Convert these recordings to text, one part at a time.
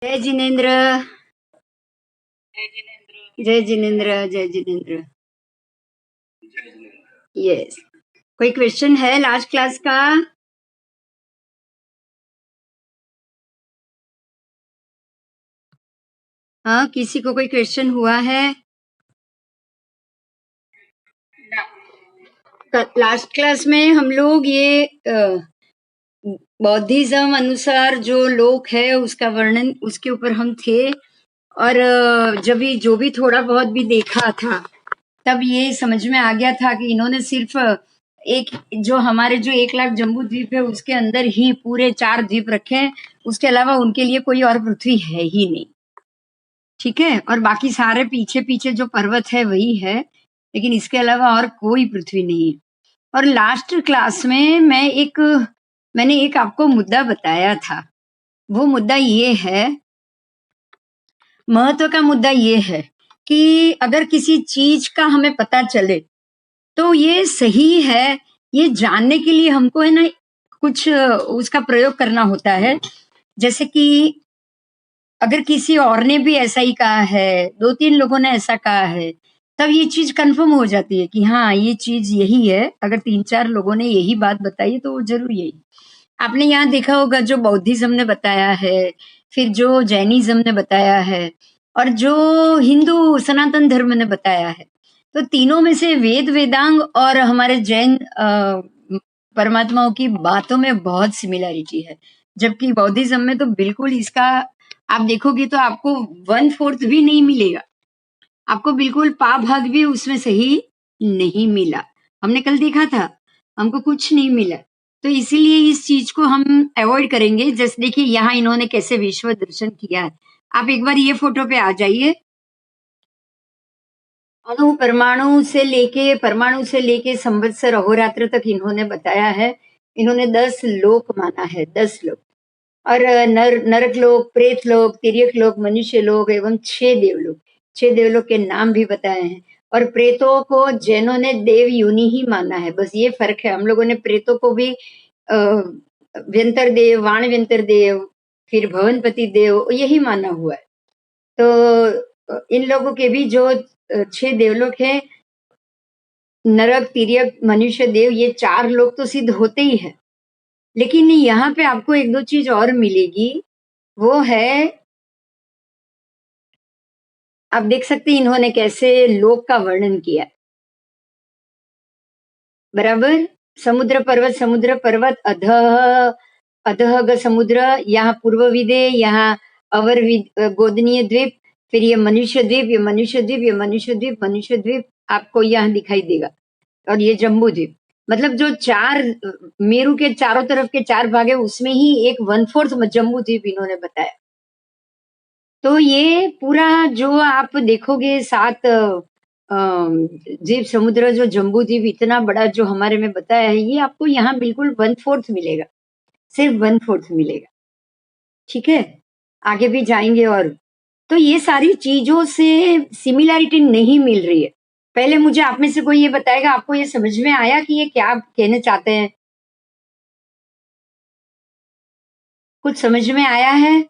जय जिनेन्द्र। जय जिनेन्द्र। जय जिनेन्द्र। यस, कोई क्वेश्चन है लास्ट क्लास का? हाँ, किसी को कोई क्वेश्चन हुआ है? लास्ट क्लास में हम लोग ये बौद्धिज्म अनुसार जो लोक है उसका वर्णन, उसके ऊपर हम थे। और जब भी जो भी थोड़ा बहुत भी देखा था तब ये समझ में आ गया था कि इन्होंने सिर्फ एक जो हमारे जो 1 लाख जम्बू द्वीप है उसके अंदर ही पूरे 4 द्वीप रखे हैं, उसके अलावा उनके लिए कोई और पृथ्वी है ही नहीं। ठीक है, और बाकी सारे पीछे पीछे जो पर्वत है वही है, लेकिन इसके अलावा और कोई पृथ्वी नहीं है। और लास्ट क्लास में मैंने एक आपको मुद्दा बताया था। वो मुद्दा ये है, महत्व का मुद्दा ये है कि अगर किसी चीज का हमें पता चले तो ये सही है, ये जानने के लिए हमको है ना कुछ उसका प्रयोग करना होता है। जैसे कि अगर किसी और ने भी ऐसा ही कहा है, 2-3 लोगों ने ऐसा कहा है, तब ये चीज कंफर्म हो जाती है कि हाँ ये चीज यही है। अगर 3-4 लोगों ने यही बात बताई है तो वो जरूर यही। आपने यहाँ देखा होगा जो बौद्धिज्म ने बताया है, फिर जो जैनिज्म ने बताया है, और जो हिंदू सनातन धर्म ने बताया है, तो तीनों में से वेद वेदांग और हमारे जैन परमात्माओं की बातों में बहुत सिमिलैरिटी है। जबकि बौद्धिज्म में तो बिल्कुल इसका आप देखोगे तो आपको 1/4 भी नहीं मिलेगा, आपको बिल्कुल पा भाग भी उसमें सही नहीं मिला। हमने कल देखा था, हमको कुछ नहीं मिला। तो इसीलिए इस चीज को हम अवॉइड करेंगे। जैसे देखिए यहाँ इन्होंने कैसे विश्व दर्शन किया है। आप एक बार ये फोटो पे आ जाइए। अणु परमाणु से लेके संवत्सर अहोरात्र तक इन्होंने बताया है। इन्होंने 10 लोक माना है, 10 लोक। और नरक लोक, प्रेत लोक, तिर्यक लोक, मनुष्य लोक एवं 6 देवलोक। 6 देवलोक के नाम भी बताए हैं। और प्रेतों को जैनों ने देव योनि ही माना है, बस ये फर्क है। हम लोगों ने प्रेतों को भी व्यंतर देव, वाण व्यंतर देव, फिर भवनपति देव यही माना हुआ है। तो इन लोगों के भी जो 6 देवलोक है, नरक, तिर्यक, मनुष्य, देव, ये 4 लोग तो सिद्ध होते ही है। लेकिन यहाँ पे आपको 1-2 चीज और मिलेगी। वो है, आप देख सकते हैं इन्होंने कैसे लोक का वर्णन किया। बराबर, समुद्र पर्वत, अधः अधः समुद्र, यहाँ पूर्व विदे, यहाँ अवर गोदनीय द्वीप, फिर ये मनुष्य द्वीप, ये मनुष्य द्वीप, ये मनुष्य द्वीप, मनुष्य द्वीप आपको यहाँ दिखाई देगा। और ये जम्बू द्वीप, मतलब जो 4 मेरू के चारों तरफ के 4 भाग है उसमें ही एक 1/4 जम्बू द्वीप इन्होंने बताया। तो ये पूरा जो आप देखोगे 7 द्वीप समुद्र, जो जम्बू द्वीप इतना बड़ा जो हमारे में बताया है, ये आपको यहाँ बिल्कुल 1/4 मिलेगा, सिर्फ 1/4 मिलेगा। ठीक है, आगे भी जाएंगे। और तो ये सारी चीजों से सिमिलैरिटी नहीं मिल रही है। पहले मुझे आप में से कोई ये बताएगा, आपको ये समझ में आया कि ये क्या कहना चाहते हैं? कुछ समझ में आया है?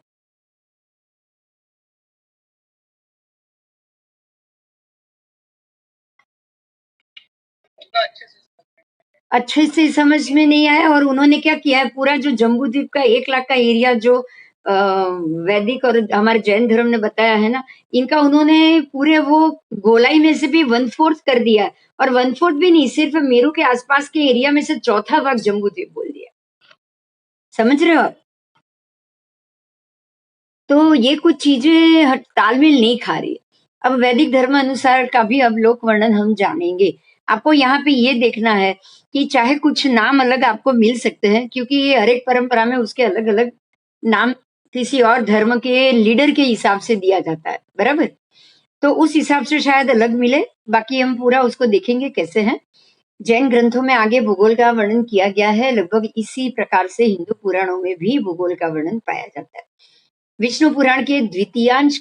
अच्छे से समझ में नहीं आया। और उन्होंने क्या किया है, पूरा जो जम्बू द्वीप का 1 लाख का एरिया जो वैदिक और हमारे जैन धर्म ने बताया है ना, इनका उन्होंने पूरे वो गोलाई में से भी 1/4 कर दिया है। और 1/4 भी नहीं, सिर्फ मेरू के आसपास के एरिया में से चौथा भाग जम्बू द्वीप बोल दिया। समझ रहे हो आप? तो ये कुछ चीजें तालमेल नहीं खा रही। अब वैदिक धर्म अनुसार का भी अब लोक वर्णन हम जानेंगे। आपको यहाँ पे ये देखना है कि चाहे कुछ नाम अलग आपको मिल सकते हैं, क्योंकि ये हर एक परंपरा में उसके अलग अलग नाम किसी और धर्म के लीडर के हिसाब से दिया जाता है, बराबर। तो उस हिसाब से शायद अलग मिले, बाकी हम पूरा उसको देखेंगे कैसे है। जैन ग्रंथों में आगे भूगोल का वर्णन किया गया है, लगभग इसी प्रकार से हिंदू पुराणों में भी भूगोल का वर्णन पाया जाता है। विष्णु पुराण के द्वितीयांश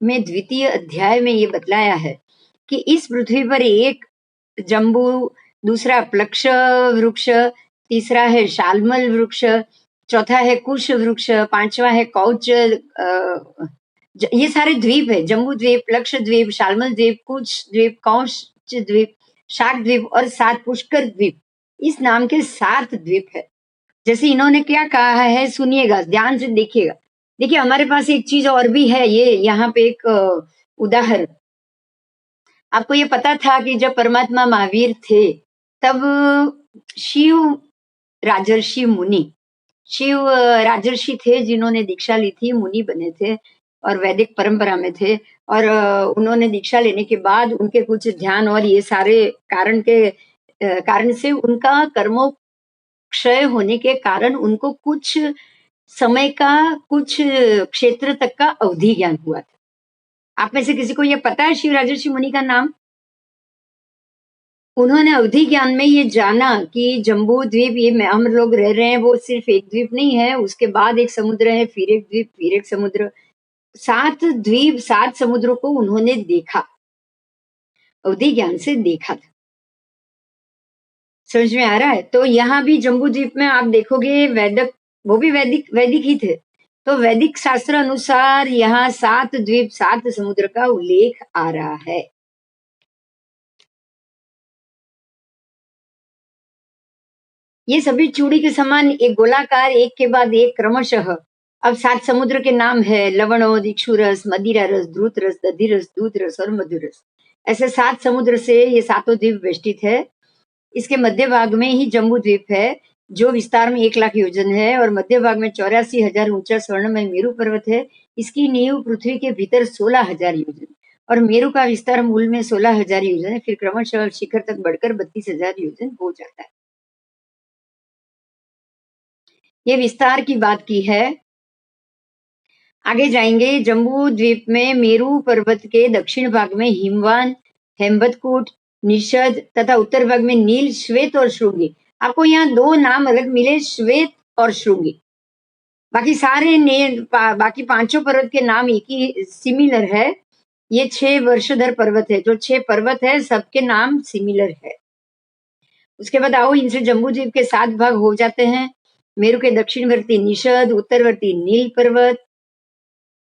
में द्वितीय अध्याय में ये बतलाया है कि इस पृथ्वी पर एक जम्बू, दूसरा प्लक्ष वृक्ष, तीसरा है शालमल वृक्ष, चौथा है कुश वृक्ष, पांचवा है कौच, ये सारे द्वीप है, जम्बू द्वीप, लक्षद्वीप, शालमल द्वीप, कुश द्वीप, कौश द्वीप, शाक द्वीप और 7 पुष्कर द्वीप। इस नाम के 7 द्वीप है। जैसे इन्होंने क्या कहा है सुनिएगा, ध्यान से देखिएगा। देखिए हमारे पास एक चीज और भी है, ये यहाँ पे एक उदाहरण। आपको ये पता था कि जब परमात्मा महावीर थे तब शिव राजर्षि मुनि, शिव राजर्षि थे जिन्होंने दीक्षा ली थी, मुनि बने थे और वैदिक परंपरा में थे। और उन्होंने दीक्षा लेने के बाद उनके कुछ ध्यान और ये सारे कारण से उनका कर्मों क्षय होने के कारण उनको कुछ समय का, कुछ क्षेत्र तक का अवधि ज्ञान हुआ था। आप में से किसी को ये पता है शिव राजर्षि मुनि का नाम? उन्होंने अवधि ज्ञान में ये जाना कि जम्बू द्वीप, ये हम लोग रह रहे हैं, वो सिर्फ एक द्वीप नहीं है, उसके बाद एक समुद्र है, फिर एक द्वीप, फिर एक समुद्र, 7 द्वीप, 7 समुद्रों को उन्होंने देखा, अवधि ज्ञान से देखा था। समझ में आ रहा है? तो यहाँ भी जम्बू द्वीप में आप देखोगे वैदिक, वो भी वैदिक ही थे। तो वैदिक शास्त्र अनुसार यहाँ 7 द्वीप, 7 समुद्र का उल्लेख आ रहा है। ये सभी चूड़ी के समान एक गोलाकार, एक के बाद एक क्रमशः। अब 7 समुद्र के नाम है लवणोद, इक्षुरस, मदिरा रस, द्रुत रस, दधिरस, दूध रस और मधुरस। ऐसे 7 समुद्र से ये सातों द्वीप वेष्टित है। इसके मध्य भाग में ही जम्बू द्वीप है, जो विस्तार में 1 लाख योजन है और मध्य भाग में 84,000 ऊंचा स्वर्णमय मेरु पर्वत है। इसकी नींव पृथ्वी के भीतर 16,000 योजन और मेरु का विस्तार मूल में 16,000 योजन है, फिर क्रमशः शिखर तक बढ़कर 32,000 योजन हो जाता है। ये विस्तार की बात की है। आगे जाएंगे। जम्बू द्वीप में मेरु पर्वत के दक्षिण भाग में हिमवान, हेमवतकूट, निषद तथा उत्तर भाग में नील, श्वेत और श्रृंगी। आपको यहाँ 2 नाम अलग मिले, श्वेत और श्रृंगी। बाकी सारे बाकी 5 पर्वत के नाम एक ही सिमिलर है। ये 6 वर्षधर पर्वत है, जो 6 पर्वत है सबके नाम सिमिलर है। उसके बाद आओ इनसे जम्बू द्वीप के 7 भाग हो जाते हैं। मेरु के दक्षिणवर्ती निषद, उत्तरवर्ती नील पर्वत,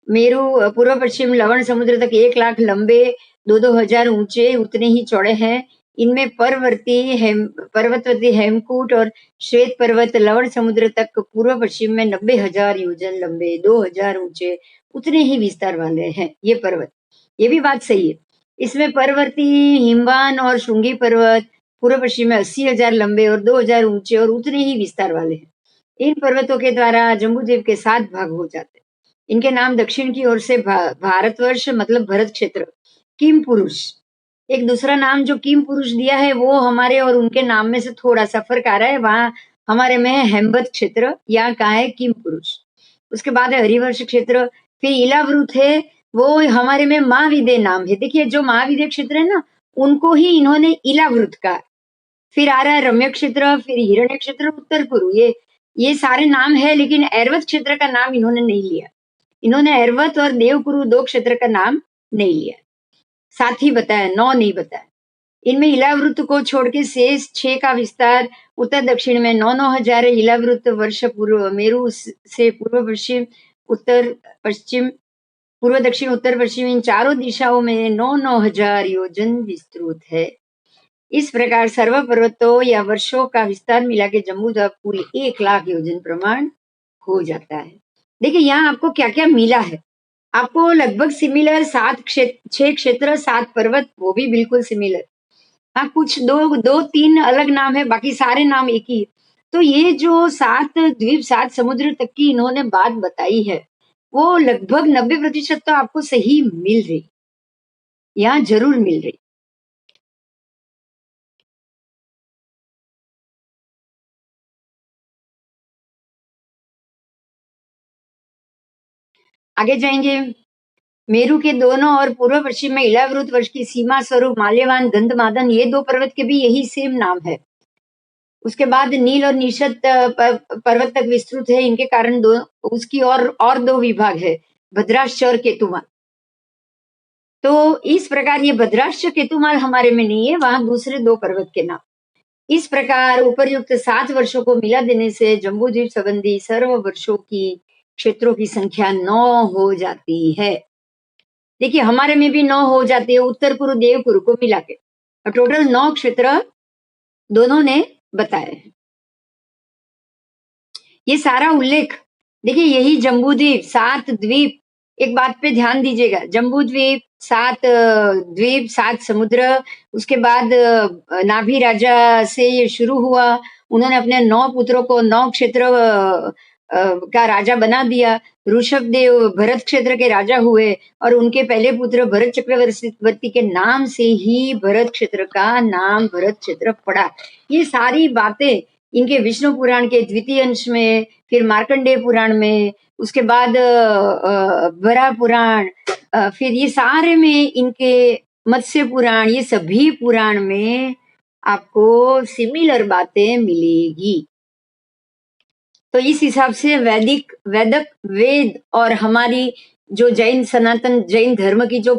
मेरु पूर्व पश्चिम लवण समुद्र तक 1 लाख लंबे, 2-2 हजार ऊंचे, उतने ही चौड़े हैं। इनमें पर्वतवर्ती हेमकूट और श्वेत पर्वत लवण समुद्र तक पूर्व पश्चिम में 90,000 योजन लंबे, 2,000 ऊंचे, उतने ही विस्तार वाले हैं ये पर्वत। ये भी बात सही है। इसमें पर्वती हिमवान और श्रृंगी पर्वत पूर्व पश्चिम में 80,000 लंबे और 2,000 ऊंचे और उतने ही विस्तार वाले हैं। इन पर्वतों के द्वारा जम्बूद्वीप के 7 भाग हो जाते हैं। इनके नाम दक्षिण की ओर से भारतवर्ष मतलब भरत क्षेत्र, किम पुरुष। एक दूसरा नाम जो किम पुरुष दिया है वो हमारे और उनके नाम में से थोड़ा सा फर्क आ रहा है। वहां हमारे में है हेमवत क्षेत्र, यहाँ कहा है किम पुरुष। उसके बाद है हरिवर्ष क्षेत्र, फिर इलावृत है, वो हमारे में महाविदय नाम है। देखिए जो महाविदय क्षेत्र है ना, उनको ही इन्होंने इलावृत कहा। फिर आ रहा है रम्य क्षेत्र, फिर हिरण्य क्षेत्र, उत्तर पूर्व। ये सारे नाम है, लेकिन ऐरवत क्षेत्र का नाम इन्होंने नहीं लिया। इन्होंने ऐरवत और देवकुरु 2 क्षेत्र का नाम नहीं लिया, साथ ही बताया, 9 नहीं बताया। इनमें इलावृत को छोड़ के शेष 6 का विस्तार उत्तर दक्षिण में 9-9 हजार इलावृत वर्ष पूर्व मेरु से पूर्व पश्चिम, उत्तर पश्चिम, पूर्व दक्षिण, उत्तर पश्चिम, इन चारों दिशाओं में 9-9 हजार योजन विस्तृत है। इस प्रकार सर्व पर्वतों या वर्षों का विस्तार मिला के जम्बूद्वीप पूरी 1 लाख योजन प्रमाण हो जाता है। देखिए यहाँ आपको क्या क्या मिला है। आपको लगभग सिमिलर 6 क्षेत्र, 7 पर्वत, वो भी बिल्कुल सिमिलर। हाँ कुछ 2-3 अलग नाम है, बाकी सारे नाम एक ही। तो ये जो 7 द्वीप, 7 समुद्र तक की इन्होंने बात बताई है, वो लगभग 90% तो आपको सही मिल रही, यहाँ जरूर मिल रही। आगे जाएंगे। मेरु के दोनों और पूर्व पश्चिम में इलावृत वर्ष की सीमा स्वरूप माल्यवान, गंधमादन, ये 2 पर्वत के भी यही सेम नाम है। उसके बाद नील और निषद पर्वत तक विस्तृत है। इनके कारण उसकी और 2 विभाग है, भद्राश्च और केतुमाल। तो इस प्रकार ये भद्राश्च केतुमाल हमारे में नहीं है, वहां दूसरे 2 पर्वत के नाम। इस प्रकार उपर्युक्त 7 वर्षों को मिला देने से जम्बूद्वीप संबंधी सर्व वर्षों की क्षेत्रों की संख्या 9 हो जाती है। देखिए हमारे में भी 9 हो जाती है, उत्तर पूर्व देवपुर को मिला के टोटल 9 क्षेत्र दोनों ने बताए हैं। ये सारा उल्लेख देखिए, यही जम्बूद्वीप 7 द्वीप, एक बात पे ध्यान दीजिएगा, जम्बूद्वीप 7 द्वीप 7 समुद्र, उसके बाद नाभि राजा से ये शुरू हुआ, उन्होंने अपने 9 पुत्रों को 9 क्षेत्र का राजा बना दिया। ऋषभदेव भरत क्षेत्र के राजा हुए और उनके पहले पुत्र भरत चक्रवर्ती के नाम से ही भरत क्षेत्र का नाम भरत क्षेत्र पड़ा। ये सारी बातें इनके विष्णु पुराण के द्वितीय अंश में, फिर मार्कंडेय पुराण में, उसके बाद वराह पुराण, फिर ये सारे में इनके मत्स्य पुराण, ये सभी पुराण में आपको सिमिलर बातें मिलेगी। तो इस हिसाब से वेदक वेद और हमारी जो जैन सनातन जैन धर्म की जो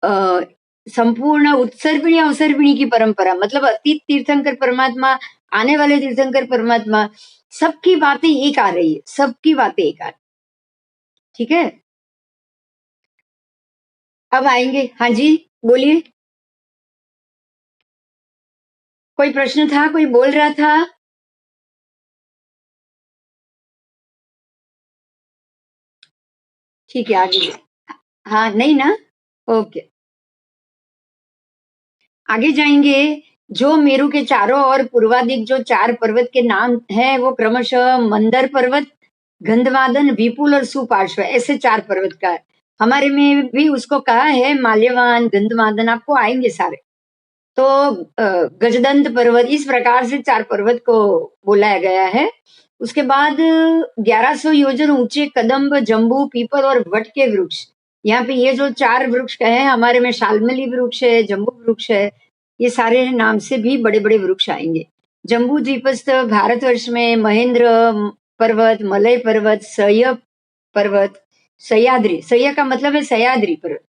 संपूर्ण उत्सर्पिणी अवसर्पिणी की परंपरा, मतलब अतीत तीर्थंकर परमात्मा, आने वाले तीर्थंकर परमात्मा, सबकी बातें एक आ रही है, सबकी बातें एक आ रही। ठीक है, अब आएंगे। हाँ जी, बोलिए, कोई प्रश्न था, कोई बोल रहा था? ठीक है, आगे। हाँ, नहीं ना, ओके, आगे जाएंगे। जो मेरू के चारों ओर पूर्वाधिक जो 4 पर्वत के नाम है, वो क्रमशः मंदर पर्वत, गंधमादन, विपुल और सुपार्श्व, ऐसे 4 पर्वत का है। हमारे में भी उसको कहा है माल्यवान, गंधमादन, आपको आएंगे सारे। तो गजदंत पर्वत, इस प्रकार से 4 पर्वत को बोलाया गया है। उसके बाद 1100 योजन ऊंचे कदम्ब, जम्बू, पीपल और वट के वृक्ष, यहाँ पे ये जो 4 वृक्ष कहे, हमारे में शालमली वृक्ष है, जम्बू वृक्ष है, ये सारे नाम से भी बड़े बड़े वृक्ष आएंगे। जम्बू द्वीपस्थ भारतवर्ष में महेंद्र पर्वत, मलय पर्वत, सह्य पर्वत, सह्याद्री, सह्य का मतलब है सह्याद्री पर्वत,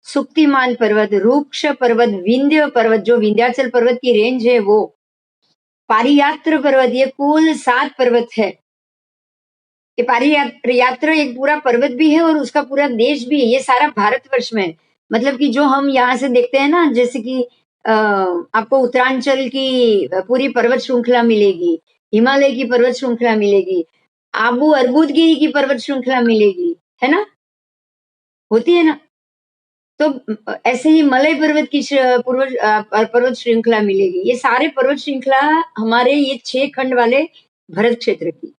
सुक्तिमान पर्वत, रूक्ष पर्वत, विंध्य पर्वत, जो विंध्याचल पर्वत की रेंज है वो, पारियात्र पर्वत, ये कुल 7 पर्वत है। ये पारियात्र एक पूरा पर्वत भी है और उसका पूरा देश भी है, ये सारा भारतवर्ष में। मतलब कि जो हम यहाँ से देखते हैं ना, जैसे कि आपको उत्तरांचल की पूरी पर्वत श्रृंखला मिलेगी, हिमालय की पर्वत श्रृंखला मिलेगी, आबू अर्बुदगिरी की पर्वत श्रृंखला मिलेगी, है ना, होती है ना। तो ऐसे ही मलय पर्वत की पर्वत श्रृंखला मिलेगी। ये सारे पर्वत श्रृंखला हमारे ये 6 खंड वाले भरत क्षेत्र की।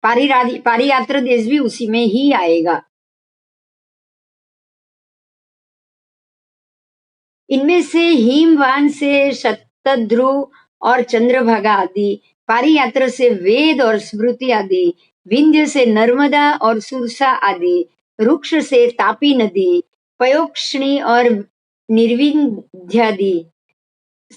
पारियात्र देश भी उसी में ही आएगा। इनमें से हिमवान से शतध्रुव और चंद्रभागा आदि, पारियात्र से वेद और स्मृति आदि, विंध्य से नर्मदा और सुरसा आदि, रुक्ष से तापी नदी, पयोक्षणी और निर्विंध्यादि,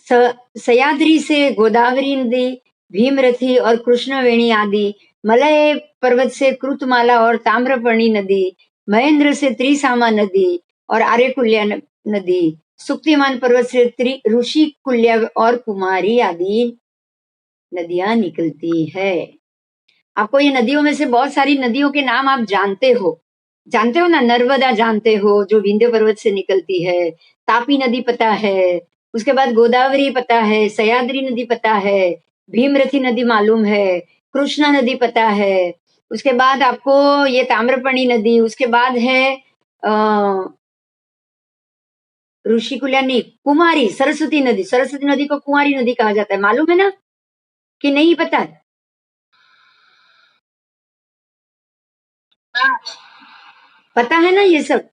सयाद्री से गोदावरी नदी, भीमरथी और कृष्णवेणी आदि, मलय पर्वत से कृतमाला और ताम्रपर्णी नदी, महेंद्र से त्रिसामा नदी और आर्यकुल्या नदी, सुक्तिमान पर्वत से ऋषि कुल्या और कुमारी आदि नदियां निकलती है। आपको ये नदियों में से बहुत सारी नदियों के नाम आप जानते हो ना, नर्मदा जानते हो जो विंध्य पर्वत से निकलती है, तापी नदी पता है, उसके बाद गोदावरी पता है, सह्याद्री नदी पता है, भीमरथी नदी मालूम है, कृष्णा नदी पता है, उसके बाद आपको ये ताम्रपर्णी नदी, उसके बाद है ऋषिकुल्या नहीं, कुमारी, सरस्वती नदी को कुंवारी नदी कहा जाता है, मालूम है ना कि नहीं पता है? पता है ना ये सब।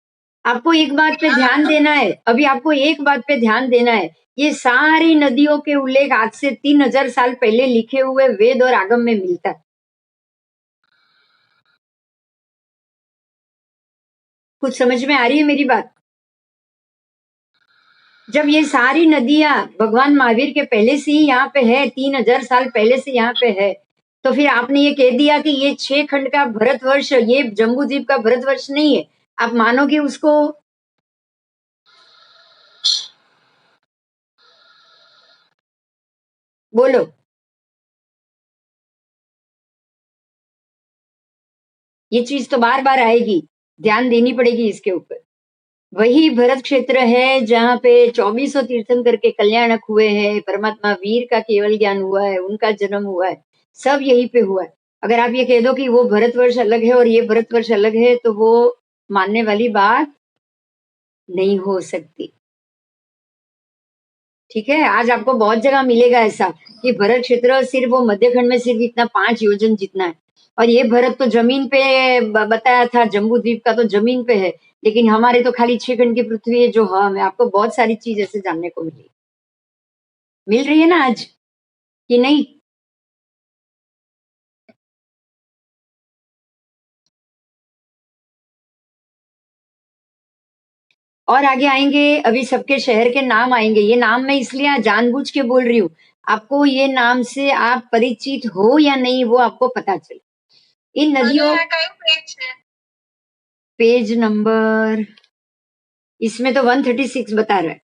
आपको एक बात पे ध्यान देना है, अभी आपको एक बात पे ध्यान देना है, ये सारी नदियों के उल्लेख आज से 3000 साल पहले लिखे हुए वेद और आगम में मिलता है। कुछ समझ में आ रही है मेरी बात? जब ये सारी नदियां भगवान महावीर के पहले से ही यहाँ पे है, 3000 साल पहले से यहाँ पे है, तो फिर आपने ये कह दिया कि ये 6 खंड का भरतवर्ष, ये जम्बूद्वीप का भरतवर्ष नहीं है, आप मानोगे उसको? बोलो। ये चीज तो बार बार आएगी, ध्यान देनी पड़ेगी इसके ऊपर। वही भरत क्षेत्र है जहाँ पे 2400 तीर्थंकर के कल्याणक हुए हैं, परमात्मा वीर का केवल ज्ञान हुआ है, उनका जन्म हुआ है, सब यहीं पे हुआ है। अगर आप ये कह दो कि वो भरतवर्ष अलग है और ये भरतवर्ष अलग है, तो वो मानने वाली बात नहीं हो सकती। ठीक है, आज आपको बहुत जगह मिलेगा ऐसा कि भरत क्षेत्र सिर्फ वो मध्य खंड में सिर्फ इतना 5 योजन जितना है, और ये भरत तो जमीन पे बताया था, जम्बू द्वीप का तो जमीन पे है, लेकिन हमारे तो खाली 6 खंड की पृथ्वी है जो हम है। आपको बहुत सारी चीज ऐसे जानने को मिल रही है ना आज, कि नहीं? और आगे आएंगे, अभी सबके शहर के नाम आएंगे। ये नाम मैं इसलिए जानबूझ के बोल रही हूँ, आपको ये नाम से आप परिचित हो या नहीं वो आपको पता चले। इन नदियों, पेज नंबर इसमें तो 136 बता रहा है।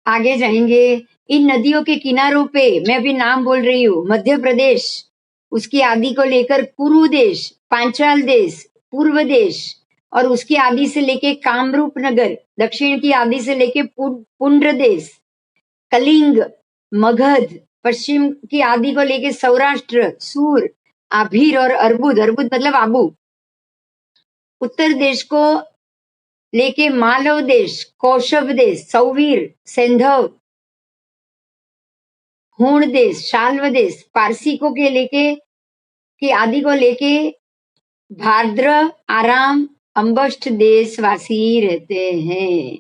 आगे जाएंगे। इन नदियों के किनारों पे, मैं अभी नाम बोल रही हूँ, मध्य प्रदेश, उसकी आदि को लेकर कुरु देश, पांचाल देश, पूर्व देश, और उसकी आदि से लेके कामरूप नगर, दक्षिण की आदि से लेके पुंड्र देश, कलिंग, मगध, पश्चिम की आदि को लेके सौराष्ट्र, सूर, आभीर और अर्बुद, अर्बुद मतलब आबू, उत्तर देश को लेके मालव देश, कौशभ देश, सौवीर, सेंधव, हूण देश, शाल्व देश, पारसिकों के लेके की आदि को लेके भाद्र, आराम, अम्बष्ठ देशवासी रहते हैं।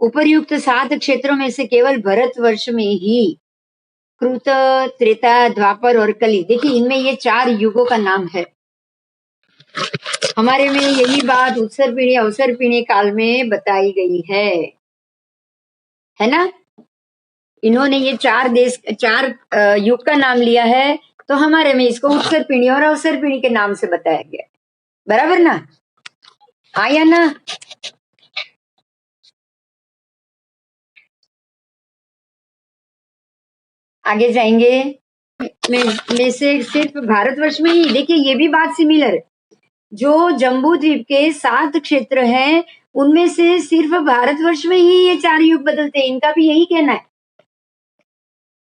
उपर्युक्त 7 क्षेत्रों में से केवल भारतवर्ष में ही कृत, त्रेता, द्वापर और कली, देखिए इनमें ये 4 युगों का नाम है। हमारे में यही बात उत्सर पीढ़ी अवसर पीढ़ी काल में बताई गई है ना? इन्होंने ये 4 युग का नाम लिया है, तो हमारे में इसको उत्तर पीढ़ी और अवसर पीढ़ी के नाम से बताया गया। बराबर ना? हाँ या ना? आगे जाएंगे। में से सिर्फ भारतवर्ष में ही देखिए ये भी बात सिमिलर है। जो जम्बू द्वीप के 7 क्षेत्र हैं, उनमें से सिर्फ भारतवर्ष में ही ये 4 युग बदलते हैं, इनका भी यही कहना है।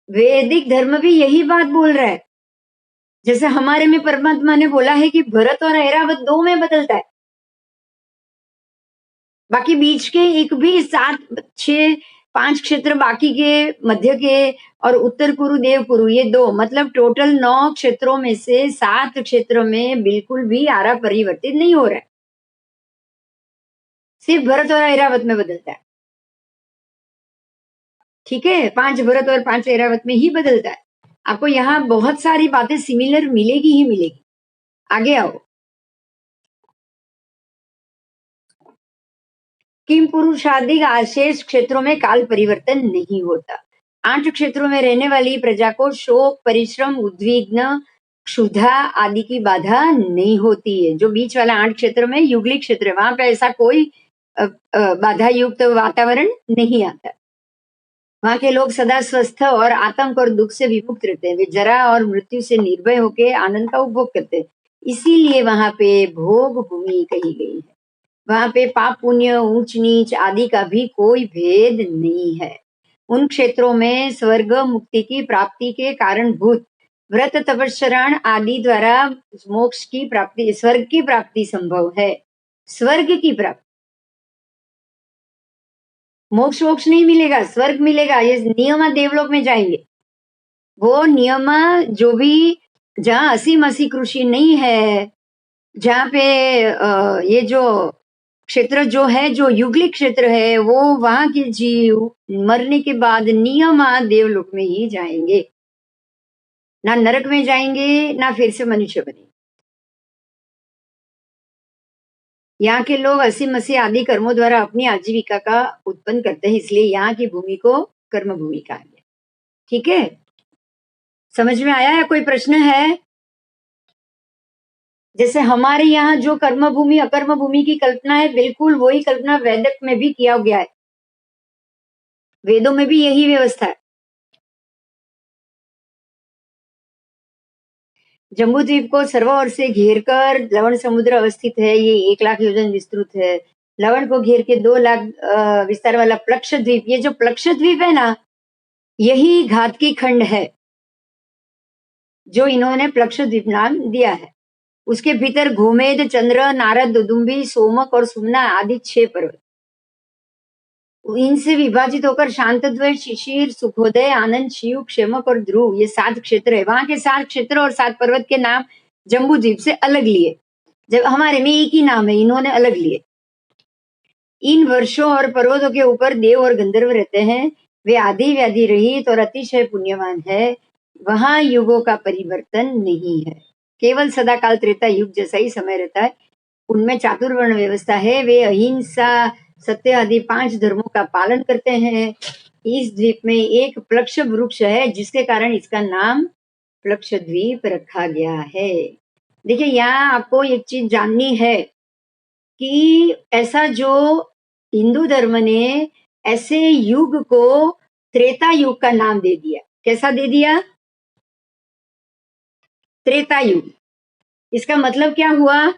वैदिक धर्म भी यही बात बोल रहा है। जैसे हमारे में परमात्मा ने बोला है कि भरत और ऐरावत 2 में बदलता है, बाकी बीच के एक भी 7, 6, 5 क्षेत्र बाकी के मध्य के और उत्तर कुरु, देव कुरु, ये 2, मतलब टोटल 9 क्षेत्रों में से 7 क्षेत्रों में बिल्कुल भी आरा परिवर्तित नहीं हो रहा है, सिर्फ भरत और ऐरावत में बदलता है। ठीक है, 5 भरत और 5 ऐरावत में ही बदलता है। आपको यहाँ बहुत सारी बातें सिमिलर मिलेगी ही मिलेगी। आगे आओ। किम पुरुषाधिक आशेष क्षेत्रों में काल परिवर्तन नहीं होता। 8 क्षेत्रों में रहने वाली प्रजा को शोक, परिश्रम, उद्विग्न, क्षुधा आदि की बाधा नहीं होती है। जो बीच वाला 8 क्षेत्र में युगलिक क्षेत्र है, वहां पे ऐसा कोई बाधा युक्त वातावरण नहीं आता। वहां के लोग सदा स्वस्थ और आतंक और दुख से विमुक्त रहते हैं। वे जरा और मृत्यु से निर्भय होकर आनंद का उपभोग करते हैं। इसीलिए वहां पे भोग भूमि कही गई है। वहां पे पाप पुण्य, ऊंच नीच आदि का भी कोई भेद नहीं है। उन क्षेत्रों में स्वर्ग मुक्ति की प्राप्ति के कारणभूत व्रत, तपस्चरण आदि द्वारा मोक्ष की प्राप्ति, स्वर्ग की प्राप्ति संभव है। स्वर्ग की प्राप्ति, मोक्ष वोक्ष नहीं मिलेगा, स्वर्ग मिलेगा। ये नियमा देवलोक में जाएंगे। वो नियमा जो भी, जहाँ असीम असी कृषि नहीं है, जहाँ पे ये जो क्षेत्र जो है, जो युगलिक क्षेत्र है, वो वहां के जीव मरने के बाद नियमा देवलोक में ही जाएंगे, ना नरक में जाएंगे, ना फिर से मनुष्य बनेंगे। यहाँ के लोग असीम असी आदि कर्मों द्वारा अपनी आजीविका का उत्पन्न करते हैं, इसलिए यहाँ की भूमि को कर्म भूमि कहा गया। ठीक है, समझ में आया? या कोई प्रश्न है? जैसे हमारे यहाँ जो कर्म भूमि अकर्म भूमि की कल्पना है, बिल्कुल वही कल्पना वैदिक में भी किया गया है। वेदों में भी यही व्यवस्था है। जम्बू द्वीप को सर्व ओर से घेर कर लवण समुद्र अवस्थित है। ये 1 लाख योजन विस्तृत है। लवण को घेर के 2 लाख विस्तार वाला प्लक्ष द्वीप, ये जो प्लक्ष द्वीप है ना, यही घातकी खंड है जो इन्होंने प्लक्ष द्वीप नाम दिया है। उसके भीतर घोमेद, चंद्र, नारद, दुदुम्बी, सोमक और सुमना आदि 6 पर्वत, इनसे विभाजित होकर शांतद्वय, शिशिर, सुखोदय, आनंद, शिव, क्षेमक और ध्रुव, ये 7 क्षेत्र है। वहां के 7 क्षेत्र और 7 पर्वत के नाम जम्बू द्वीप से अलग लिए। जब हमारे में एक ही नाम है, इन्होंने अलग लिए। इन वर्षों और पर्वतों के ऊपर देव और गंधर्व रहते हैं। वे आदि व्याधि रहित और अतिशय पुण्यवान है। वहां युगों का परिवर्तन नहीं है, केवल सदा काल त्रेता युग जैसा ही समय रहता है। उनमें चातुर्वर्ण व्यवस्था है। वे अहिंसा, सत्य आदि 5 धर्मों का पालन करते हैं। इस द्वीप में एक प्लक्ष वृक्ष है, जिसके कारण इसका नाम प्लक्ष द्वीप रखा गया है। देखिए, यहाँ आपको एक चीज जाननी है कि ऐसा जो हिंदू धर्म ने ऐसे युग को त्रेता युग का नाम दे दिया। कैसा दे दिया? त्रेता युग। इसका मतलब क्या हुआ?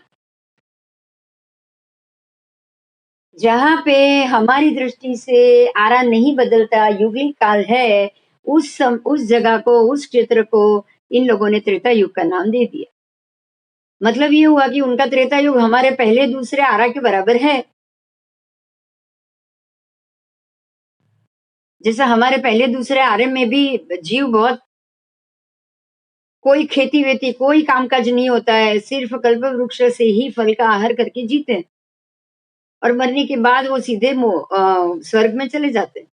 जहाँ पे हमारी दृष्टि से आरा नहीं बदलता, युगलिक काल है, उस जगह को, उस क्षेत्र को इन लोगों ने त्रेता युग का नाम दे दिया। मतलब ये हुआ कि उनका त्रेता युग हमारे पहले दूसरे आरा के बराबर है। जैसे हमारे पहले दूसरे आरे में भी जीव बहुत, कोई खेती वेती, कोई कामकाज नहीं होता है, सिर्फ कल्प वृक्ष से ही फल का आहार करके जीते हैं और मरने के बाद वो सीधे स्वर्ग में चले जाते हैं।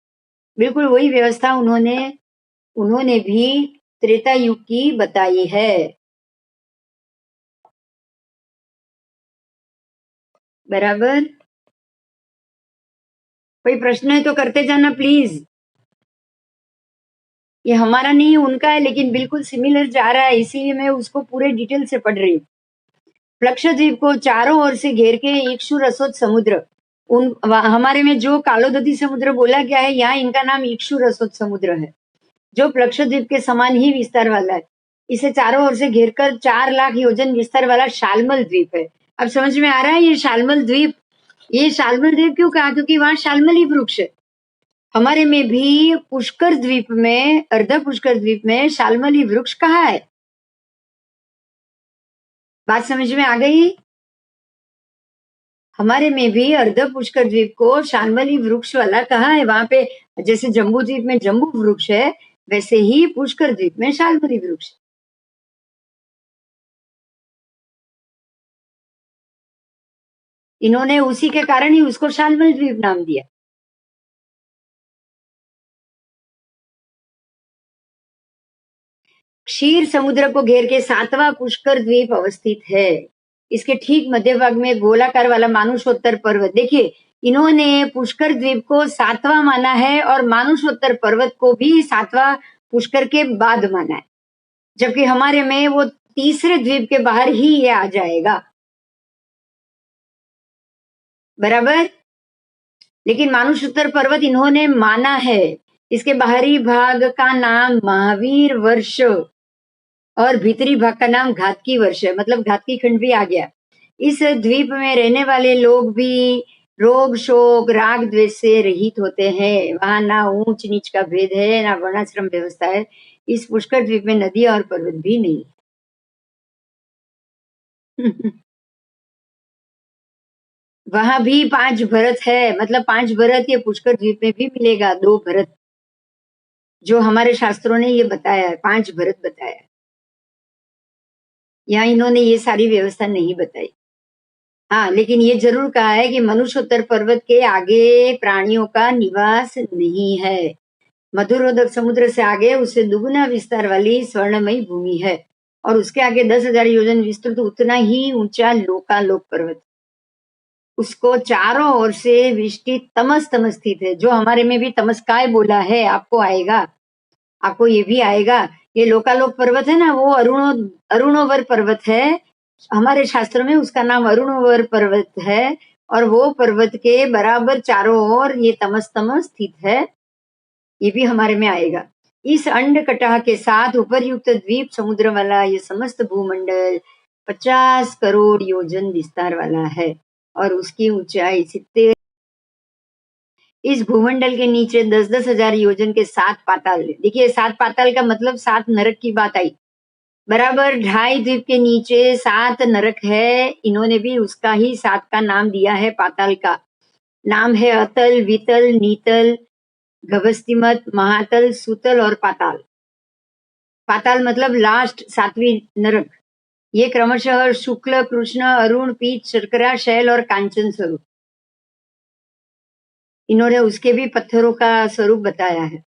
बिल्कुल वही व्यवस्था उन्होंने उन्होंने भी त्रेता युग की बताई है। बराबर? कोई प्रश्न है तो करते जाना प्लीज। ये हमारा नहीं, उनका है, लेकिन बिल्कुल सिमिलर जा रहा है, इसलिए मैं उसको पूरे डिटेल से पढ़ रही हूँ। प्लक्षद्वीप को चारों ओर से घेर के इक्षु रसोद समुद्र, हमारे में जो कालोदती समुद्र बोला गया है, यहाँ इनका नाम इक्षु रसोद समुद्र है, जो प्लक्षद्वीप के समान ही विस्तार वाला है। इसे चारों ओर से घेरकर 4 लाख योजन विस्तार वाला शालमल द्वीप है। अब समझ में आ रहा है ये शालमल द्वीप? ये शालमल द्वीप क्यों कहा? क्योंकि वहां शालमली वृक्ष है। हमारे में भी पुष्कर द्वीप में, अर्ध पुष्कर द्वीप में शालमली वृक्ष कहाँ है? बात समझ में आ गई? हमारे में भी अर्ध पुष्कर द्वीप को शालमली वृक्ष वाला कहाँ है? वहां पे जैसे जम्बू द्वीप में जम्बू वृक्ष है, वैसे ही पुष्कर द्वीप में शालमली वृक्ष। इन्होंने उसी के कारण ही उसको शालमल द्वीप नाम दिया। क्षीर समुद्र को घेर के 7वां पुष्कर द्वीप अवस्थित है। इसके ठीक मध्य भाग में गोलाकार वाला मानुषोत्तर पर्वत। देखिए, इन्होंने पुष्कर द्वीप को 7वां माना है और मानुषोत्तर पर्वत को भी 7वां पुष्कर के बाद माना है, जबकि हमारे में वो तीसरे द्वीप के बाहर ही ये आ जाएगा। बराबर? लेकिन मानुषोत्तर पर्वत इन्होंने माना है। इसके बाहरी भाग का नाम महावीर वर्ष और भीतरी भाग का नाम घातकी वर्ष है, मतलब घातकी खंड भी आ गया। इस द्वीप में रहने वाले लोग भी रोग, शोक, राग, द्वेष से रहित होते हैं। वहां ना ऊंच नीच का भेद है, ना वर्णाश्रम व्यवस्था है। इस पुष्कर द्वीप में नदी और पर्वत भी नहीं। वहां भी 5 भरत है, मतलब 5 भरत ये पुष्कर द्वीप में भी मिलेगा। 2 भरत जो हमारे शास्त्रों ने ये बताया है, 5 भरत बताया है। यहाँ इन्होंने ये सारी व्यवस्था नहीं बताई। हाँ, लेकिन ये जरूर कहा है कि मनुष्योत्तर पर्वत के आगे प्राणियों का निवास नहीं है। मधुरोदक समुद्र से आगे उससे दुगुना विस्तार वाली स्वर्णमयी भूमि है और उसके आगे 10,000 योजन विस्तृत उतना ही ऊंचा लोकालोक पर्वत, उसको चारों ओर से विष्टित तमस तमस स्थित है। जो हमारे में भी तमस्काय बोला है, आपको आएगा, आपको ये भी आएगा। ये लोकालोक पर्वत है ना, वो अरुणोवर पर्वत है। हमारे शास्त्र में उसका नाम अरुणोवर पर्वत है और वो पर्वत के बराबर चारों ओर ये तमस तमस स्थित है। ये भी हमारे में आएगा। इस अंड कटाह के साथ उपरयुक्त द्वीप समुद्र वाला ये समस्त भूमंडल 50 करोड़ योजन विस्तार वाला है और उसकी ऊंचाई 70। इस भूमंडल के नीचे 10-10 हजार योजन के 7 पाताल। देखिए 7 पाताल का मतलब 7 नरक की बात आई। बराबर 2.5 द्वीप के नीचे 7 नरक है। इन्होंने भी उसका ही 7 का नाम दिया है। पाताल का नाम है अतल, वितल, नीतल, गभस्तिमत, महातल, सुतल और पाताल। पाताल मतलब लास्ट 7वीं नरक। ये क्रमशः शुक्ल, कृष्ण, अरुण, पीत, शर्करा, शैल और कांचन स्वरूप। इन्होंने उसके भी पत्थरों का स्वरूप बताया है।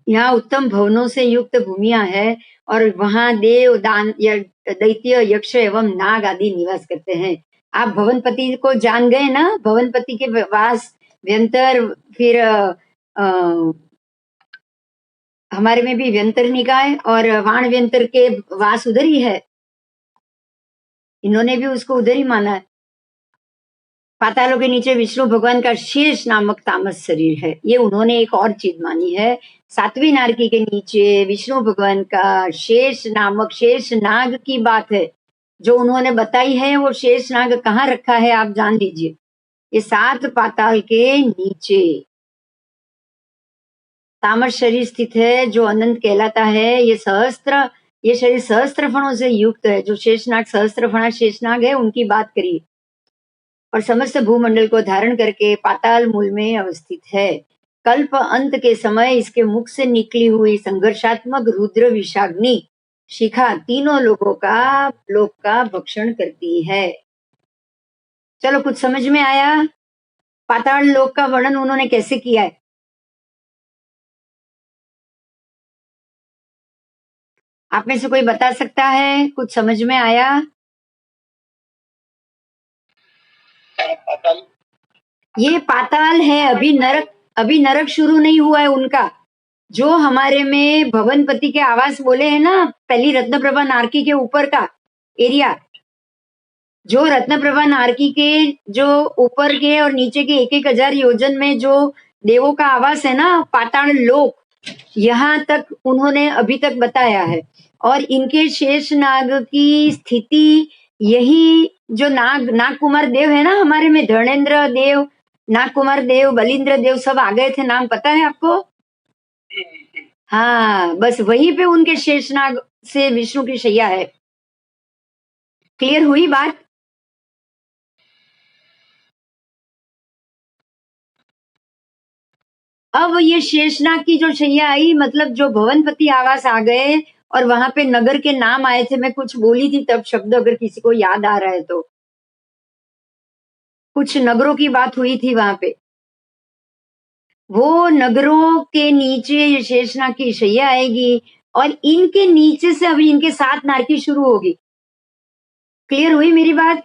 यहाँ उत्तम भवनों से युक्त भूमिया है और वहां देव, दान, दैत्य, यक्ष एवं नाग आदि निवास करते हैं। आप भवनपति को जान गए ना? भवनपति के वास व्यंतर, फिर हमारे में भी व्यंतर निकाय और वाण व्यंतर के वास उधर ही है। इन्होंने भी उसको उधर ही माना है। पातालों के नीचे विष्णु भगवान का शेष नामक तामस शरीर है। ये उन्होंने एक और चीज मानी है। 7वीं नारकी के नीचे विष्णु भगवान का शेष नामक शेष नाग की बात है जो उन्होंने बताई है। वो शेष नाग कहाँ रखा है आप जान लीजिए। ये 7 पाताल के नीचे तामस शरीर स्थित है जो अनंत कहलाता है। ये शरीर सहस्त्र फणों से युक्त है। जो शेषनाग सहस्त्र फणा शेषनाग है उनकी बात करिए। और समस्त भूमंडल को धारण करके पाताल मूल में अवस्थित है। कल्प अंत के समय इसके मुख से निकली हुई संघर्षात्मक रुद्र विषाग्नि शिखा तीनों लोक का भक्षण करती है। चलो कुछ समझ में आया? पाताल लोक का वर्णन उन्होंने कैसे किया है? आप में से कोई बता सकता है? कुछ समझ में आया? ये पाताल है। अभी नरक शुरू नहीं हुआ है उनका। जो हमारे में भवनपति के आवास बोले हैं ना, पहली रत्नप्रभा नारकी के ऊपर का एरिया, जो रत्नप्रभा नारकी के जो ऊपर के और नीचे के 1-1 हजार योजन में जो देवों का आवास है ना, पाताल लोक, यहाँ तक उन्होंने अभी तक बताया है। और इनके शेष नाग की स्थिति यही जो नाग कुमार देव है ना हमारे में, धर्मेंद्र देव, नाग कुमार देव, बलिंद्र देव सब आ गए थे। नाम पता है आपको? हाँ, बस वहीं पे उनके शेषनाग से विष्णु की शैया है। क्लियर हुई बात? अब ये शेषनाग की जो शैया आई मतलब जो भवनपति आवास आ गए और वहां पे नगर के नाम आए थे। मैं कुछ बोली थी तब शब्द, अगर किसी को याद आ रहा है तो। कुछ नगरों की बात हुई थी वहां पे। वो नगरों के नीचे ये शेषनाग की शैया आएगी और इनके नीचे से अभी इनके 7 नारकी शुरू होगी। क्लियर हुई मेरी बात?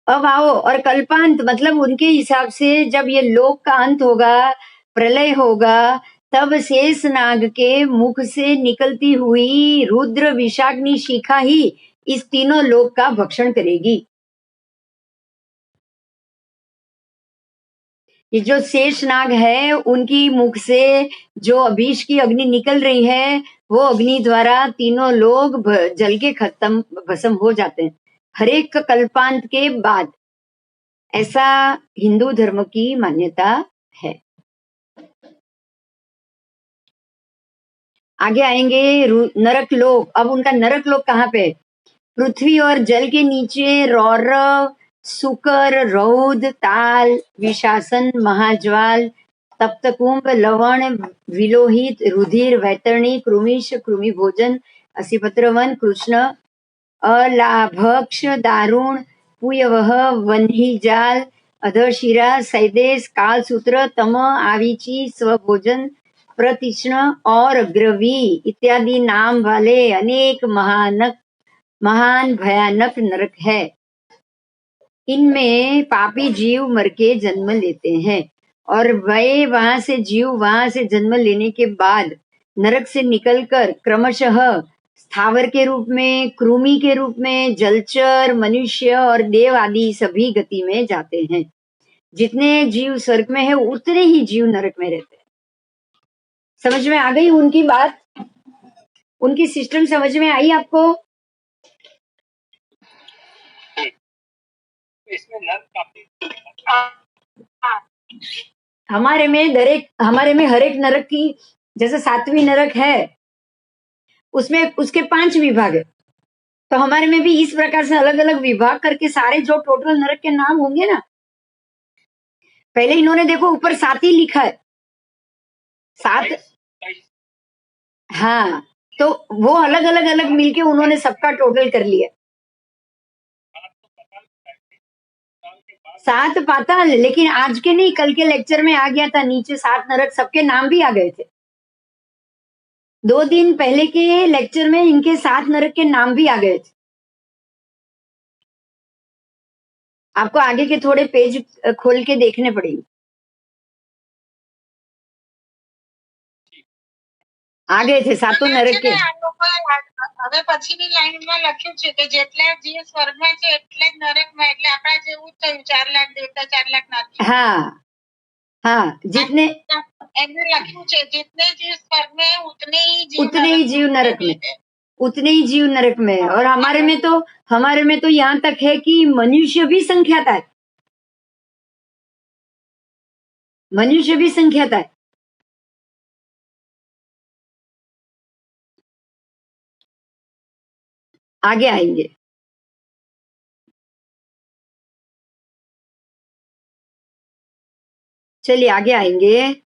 अब आओ। और कल्पांत मतलब उनके हिसाब से जब ये लोक का अंत होगा, प्रलय होगा, तब शेष नाग के मुख से निकलती हुई रुद्र विषाग्नि शिखा ही इस तीनों लोक का भक्षण करेगी। ये जो शेष नाग है उनकी मुख से जो अभीष की अग्नि निकल रही है, वो अग्नि द्वारा तीनों लोग जल के खत्म भस्म हो जाते हैं हर एक कल्पांत के बाद। ऐसा हिंदू धर्म की मान्यता है। आगे आएंगे नरक लोक। अब उनका नरक लोक कहाँ पे? पृथ्वी और जल के नीचे रौरव, सुकर, रौद, ताल, विशासन, महाज्वाल, तप्तकुंभ, लवण, विलोहित, रुधिर, वैतरणी, कृमिश, कृमि भोजन, असिपत्रवन, कृष्ण, अलाभक्ष, दारुण, पुयवह, वन्हीजाल, अधशिरा, सैदेश, कालसूत्र, तम, आविची, स्वभोजन, प्रतिष्ण और ग्रवी इत्यादि नाम वाले अनेक महान भयानक नरक है। इनमें पापी जीव मर के जन्म लेते हैं और वे वहां से जन्म लेने के बाद नरक से निकलकर क्रमशः स्थावर के रूप में, कृमि के रूप में, जलचर, मनुष्य और देव आदि सभी गति में जाते हैं। जितने जीव स्वर्ग में है उतने ही जीव नरक में रहते हैं। समझ में आ गई उनकी बात? उनकी सिस्टम समझ में आई आपको? इसमें नरक काफी हमारे में हर एक नरक की, जैसे 7वीं नरक है उसमें उसके 5 विभाग है, तो हमारे में भी इस प्रकार से अलग अलग विभाग करके सारे जो टोटल नरक के नाम होंगे ना, पहले इन्होंने देखो ऊपर 7 ही लिखा है, 7। हाँ, तो वो अलग अलग मिलके उन्होंने सबका टोटल कर लिया। 7 पाताल, लेकिन आज के नहीं, कल के लेक्चर में आ गया था नीचे 7 नरक, सबके नाम भी आ गए थे। 2 दिन पहले के लेक्चर में इनके 7 नरक के नाम भी आ गए थे। आपको आगे के थोड़े पेज खोल के देखने पड़ेंगे। आ गए थे 7 नरक के। હવે પછીની લાઈનમાં લખ્યું છે કે જેટલા જીવ સ્વર્ગમાં છે એટલે જ નરકમાં, એટલે આપણા જેવું જ થયું 4 લાખ દેવતા 4 લાખ નાથી। हाँ हाँ, जितने એમને લખ્યું છે जितने जीव स्वर्ग में उतने ही जीव नरक में, उतने ही जीव नरक में। और हमारे में तो यहाँ तक है कि मनुष्य भी संख्याता है, मनुष्य भी संख्याता है। आगे आएंगे। चलिए आगे आएंगे।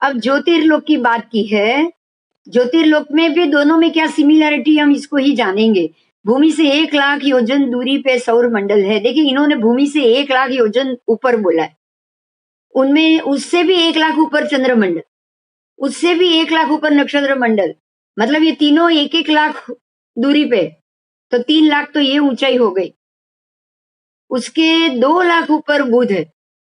अब ज्योतिर्लोक की बात की है। ज्योतिर्लोक में भी दोनों में क्या सिमिलरिटी, हम इसको ही जानेंगे। भूमि से 1 लाख योजन दूरी पे सौर मंडल है। देखिए इन्होंने भूमि से 1 लाख योजन ऊपर बोला है, उनमें उससे भी 1 लाख ऊपर चंद्रमंडल, उससे भी 1 लाख ऊपर नक्षत्र मंडल, मतलब ये तीनों 1-1 लाख दूरी पे, तो 3 लाख तो ये ऊंचाई हो गई। उसके 2 लाख ऊपर बुध है,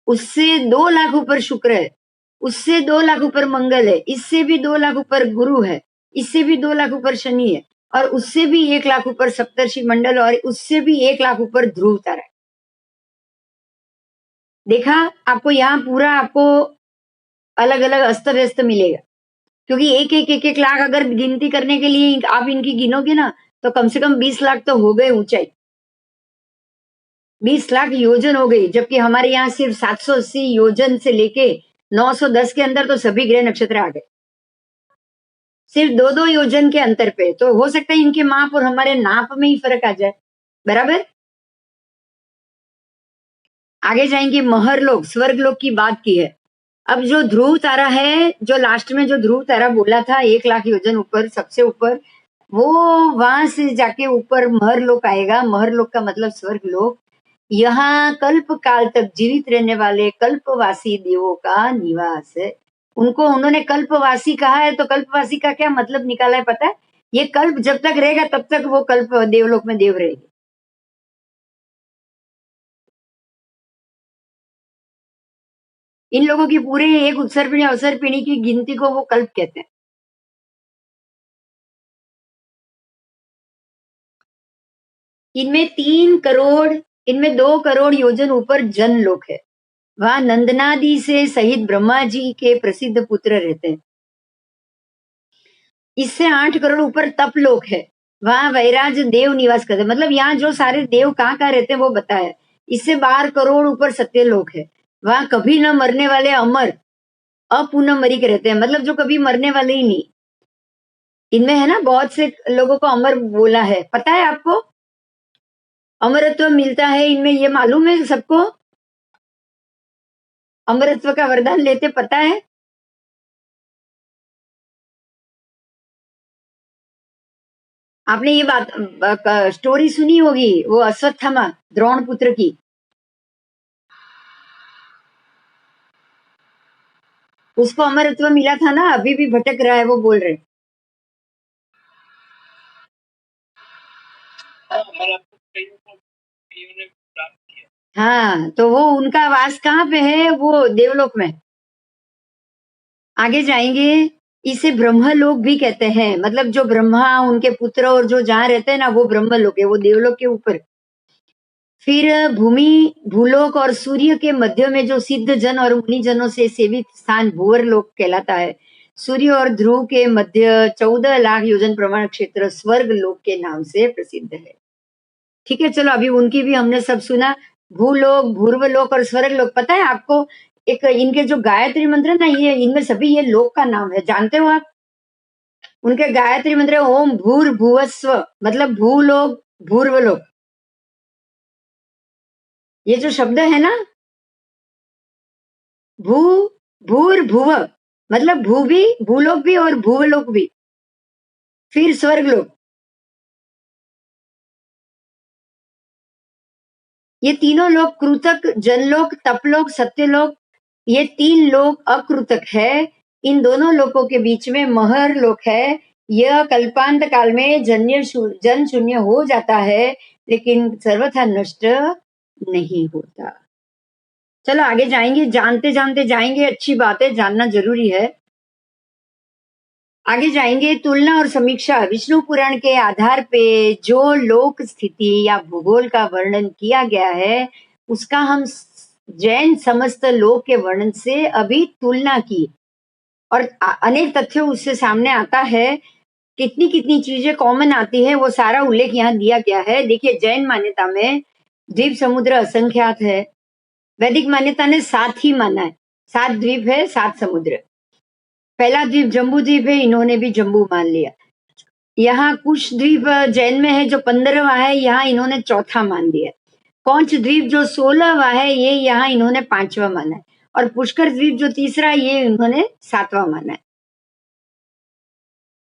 उससे 2 लाख ऊपर शुक्र है, उससे 2 लाख ऊपर मंगल है, इससे भी 2 लाख ऊपर गुरु है, इससे भी 2 लाख ऊपर शनि है, और उससे भी 1 लाख ऊपर सप्तर्षि मंडल, और उससे भी 1 लाख ऊपर ध्रुव तारा है। देखा आपको यहाँ पूरा आपको अलग अलग अस्त व्यस्त मिलेगा, क्योंकि एक लाख अगर गिनती करने के लिए आप इनकी गिनोगे ना, तो कम से कम 20 लाख तो हो गए ऊंचाई, 20 लाख योजन हो गई। जबकि हमारे यहाँ सिर्फ 780 योजन से लेके 910 के अंदर तो सभी ग्रह नक्षत्र आ गए, सिर्फ 2-2 योजन के अंतर पे। तो हो सकता है इनके माप और हमारे नाप में ही फर्क आ जाए, बराबर। आगे जाएंगे। महरलोक, स्वर्गलोक की बात की है। अब जो ध्रुव तारा है, जो लास्ट में जो ध्रुव तारा बोला था 1 लाख योजन ऊपर, सबसे ऊपर, वो वहां से जाके ऊपर महरलोक आएगा। महरलोक का मतलब स्वर्गलोक। यहाँ कल्प काल तक जीवित रहने वाले कल्पवासी देवों का निवास है। उनको उन्होंने कल्पवासी कहा है, तो कल्पवासी का क्या मतलब निकाला है पता है? ये कल्प जब तक रहेगा तब तक वो कल्प देवलोक में देव रहेगी। इन लोगों की पूरे एक उत्सर्पिणी अवसर्पिणी की गिनती को वो कल्प कहते हैं। इनमें 2 करोड़ योजन ऊपर जन लोक है। वहां नंदनादि से सहित ब्रह्मा जी के प्रसिद्ध पुत्र रहते हैं। इससे 8 करोड़ ऊपर तप लोक है, वहां वैराज देव निवास करते हैं। मतलब यहाँ जो सारे देव कहाँ रहते हैं वो बताया। इससे 12 करोड़ ऊपर सत्य लोक है, वहां कभी न मरने वाले अमर अपुनमरी के रहते हैं, मतलब जो कभी मरने वाले ही नहीं। इनमें है ना बहुत से लोगों को अमर बोला है, पता है आपको? अमरत्व मिलता है इनमें, ये मालूम है सबको? अमरत्व का वरदान लेते पता है? आपने ये बात स्टोरी सुनी होगी, वो अश्वत्थामा द्रोण पुत्र की। उसको अमरत्व मिला था ना, अभी भी भटक रहा है, वो बोल रहे। हाँ, तो वो उनका वास कहाँ पे है? वो देवलोक में। आगे जाएंगे। इसे ब्रह्मलोक भी कहते हैं, मतलब जो ब्रह्मा, उनके पुत्र और जो जहाँ रहते हैं ना, वो ब्रह्मलोक है, वो देवलोक के ऊपर। फिर भूमि, भूलोक और सूर्य के मध्य में जो सिद्ध जन और मुनि जनों से सेवित स्थान भूवर लोक कहलाता है। सूर्य और ध्रुव के मध्य 14 लाख योजन प्रमाण क्षेत्र स्वर्ग लोक के नाम से प्रसिद्ध है। ठीक है, चलो अभी उनकी भी हमने सब सुना। भूलोक, भूर्वलोक और स्वर्ग लोक, पता है आपको एक इनके जो गायत्री मंत्र है ना, ये इनमें सभी ये लोक का नाम है, जानते हो आप? उनके गायत्री मंत्र है ओम भूर भुवस्व, मतलब भूलोक भूर्वलोक। ये जो शब्द है ना, भू भूर भुव, मतलब भू भी, भूलोक भी और भूवलोक भी, फिर स्वर्गलोक। ये तीनों लोक कृतक, जनलोक, तपलोक, सत्यलोक, ये 3 लोक अकृतक है। इन दोनों लोकों के बीच में महर लोक है। यह कल्पांत काल में जन शून्य हो जाता है, लेकिन सर्वथा नष्ट नहीं होता। चलो आगे जाएंगे, जानते जानते जाएंगे, अच्छी बात है, जानना जरूरी है। आगे जाएंगे, तुलना और समीक्षा। विष्णु पुराण के आधार पे जो लोक स्थिति या भूगोल का वर्णन किया गया है, उसका हम जैन समस्त लोक के वर्णन से अभी तुलना की और अनेक तथ्य उससे सामने आता है। कितनी कितनी चीजें कॉमन आती है, वो सारा उल्लेख यहाँ दिया गया है। देखिए, जैन मान्यता में द्वीप समुद्र असंख्यात है। वैदिक मान्यता ने 7 ही माना है, 7 द्वीप है, 7 समुद्र। पहला द्वीप जम्बू द्वीप है, इन्होंने भी जम्बू मान लिया। यहाँ कुश द्वीप जैन में है जो 15वां है, यहाँ इन्होंने चौथा मान लिया। कौंच द्वीप जो 16वां है, ये यहाँ इन्होंने 5वां माना है। और पुष्कर द्वीप जो तीसरा, ये इन्होंने 7वां माना है।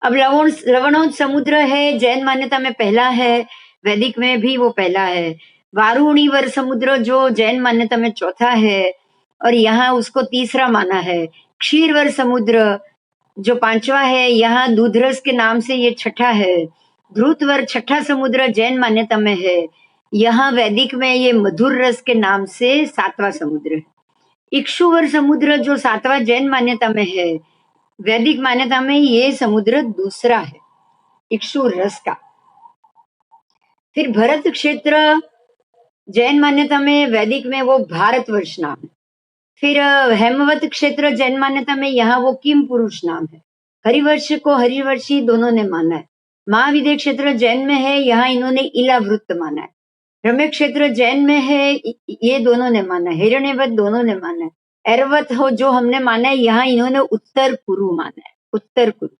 अब लवणोत्त समुद्र है, जैन मान्यता में पहला है, वैदिक में भी वो पहला है। वारुणीवर समुद्र जो जैन मान्यता में चौथा है और यहाँ उसको तीसरा माना है। क्षीरवर समुद्र जो 5वां है, यहाँ दूधरस के नाम से ये छठा है। ध्रुतवर छठा समुद्र जैन मान्यता में है, यहाँ वैदिक में ये मधुर रस के नाम से 7वां समुद्र है। इक्षुवर समुद्र जो 7वां जैन मान्यता में है, वैदिक मान्यता में ये समुद्र दूसरा है, इक्षु रस का। फिर भरत क्षेत्र जैन मान्यता में, वैदिक में वो भारतवर्ष नाम है। फिर हेमवत क्षेत्र जैन मान्यता में, यहाँ वो किम पुरुष नाम है। हरिवर्ष को हरिवर्षी दोनों ने माना है। महाविद्य क्षेत्र जैन में है, यहाँ इन्होंने इलावृत्त माना है। रम्य क्षेत्र जैन में है, ये दोनों ने माना है। हिरण्यवत दोनों ने माना है। ऐरावत हो जो हमने माना है, यहाँ इन्होंने उत्तर कुरु माना है, उत्तर कुरु।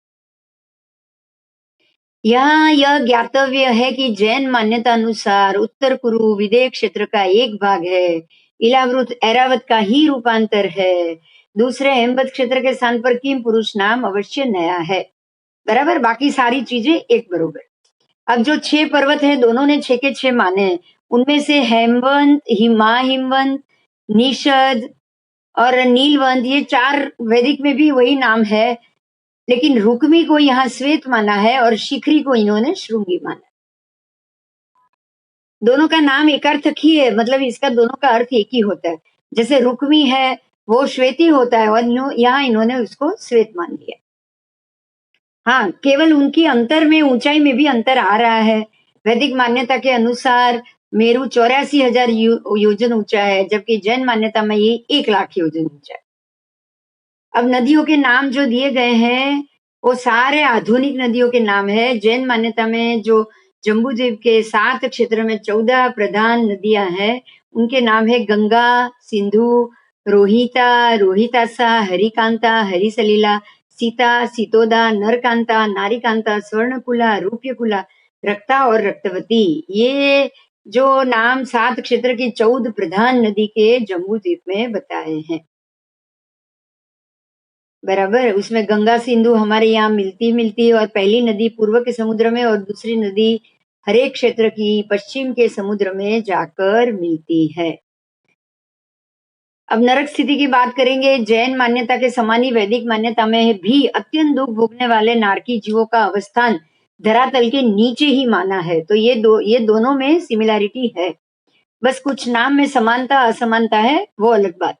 यहाँ यह ज्ञातव्य है कि जैन मान्यता अनुसार उत्तर कुरु विदेह क्षेत्र का एक भाग है। इलावृत ऐरावत का ही रूपांतर है। दूसरे हेमवत क्षेत्र के स्थान पर किम पुरुष नाम अवश्य नया है। बराबर, बाकी सारी चीजें एक बरोबर। अब जो 6 पर्वत है, दोनों ने 6 के 6 माने। उनमें से हेमवंत, हिमवंत, निषद और नीलवंत, ये 4 वैदिक में भी वही नाम है, लेकिन रुक्मी को यहाँ श्वेत माना है और शिखरी को इन्होंने श्रृंगी माना। दोनों का नाम एकार्थक ही है, मतलब इसका दोनों का अर्थ एक ही होता है। जैसे रुक्मी है वो श्वेती होता है और यहाँ इन्होंने उसको श्वेत मान लिया। हाँ, केवल उनकी अंतर में, ऊंचाई में भी अंतर आ रहा है। वैदिक मान्यता के अनुसार मेरू 84,000 योजन ऊंचा है, जबकि जैन मान्यता में ये 1 लाख योजन ऊंचा है। अब नदियों के नाम जो दिए गए हैं, वो सारे आधुनिक नदियों के नाम है। जैन मान्यता में जो जम्बू द्वीप के 7 क्षेत्र में 14 प्रधान नदियां हैं, उनके नाम है गंगा, सिंधु, रोहिता, रोहितासा, हरिकांता, हरिसलीला, सीता, सीतोदा, नरकांता, नारीकांता, स्वर्णकुला, रूप्यकुला, रक्ता और रक्तवती। ये जो नाम 7 क्षेत्र की 14 प्रधान नदी के जम्बू द्वीप में बताए हैं। बराबर, उसमें गंगा सिंधु हमारे यहाँ मिलती और पहली नदी पूर्व के समुद्र में और दूसरी नदी हरेक क्षेत्र की पश्चिम के समुद्र में जाकर मिलती है। अब नरक स्थिति की बात करेंगे। जैन मान्यता के समान ही वैदिक मान्यता में भी अत्यंत दुख भोगने वाले नारकी जीवों का अवस्थान धरातल के नीचे ही माना है। तो ये दोनों में सिमिलैरिटी है, बस कुछ नाम में समानता असमानता है, वो अलग बात।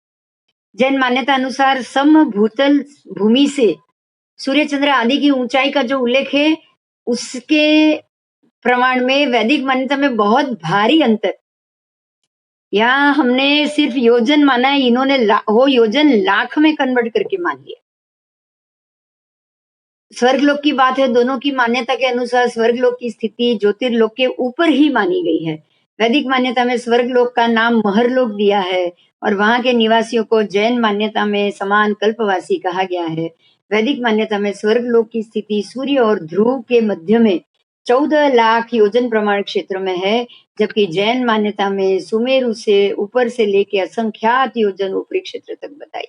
जैन मान्यता अनुसार समभूतल भूमि से सूर्य चंद्र आदि की ऊंचाई का जो उल्लेख है उसके प्रमाण में वैदिक मान्यता में बहुत भारी अंतर। यहाँ हमने सिर्फ योजन माना है, इन्होंने वो योजन लाख में कन्वर्ट करके मान लिया। स्वर्गलोक की बात है, दोनों की मान्यता के अनुसार स्वर्गलोक की स्थिति ज्योतिर्लोक के ऊपर ही मानी गई है। वैदिक मान्यता में स्वर्गलोक का नाम महरलोक दिया है और वहां के निवासियों को जैन मान्यता में समान कल्पवासी कहा गया है। वैदिक मान्यता में स्वर्गलोक की स्थिति सूर्य और ध्रुव के मध्य में 14 लाख योजन प्रमाण क्षेत्र में है, जबकि जैन मान्यता में सुमेरु से ऊपर से लेके असंख्यात योजन ऊपरी क्षेत्र तक बताई।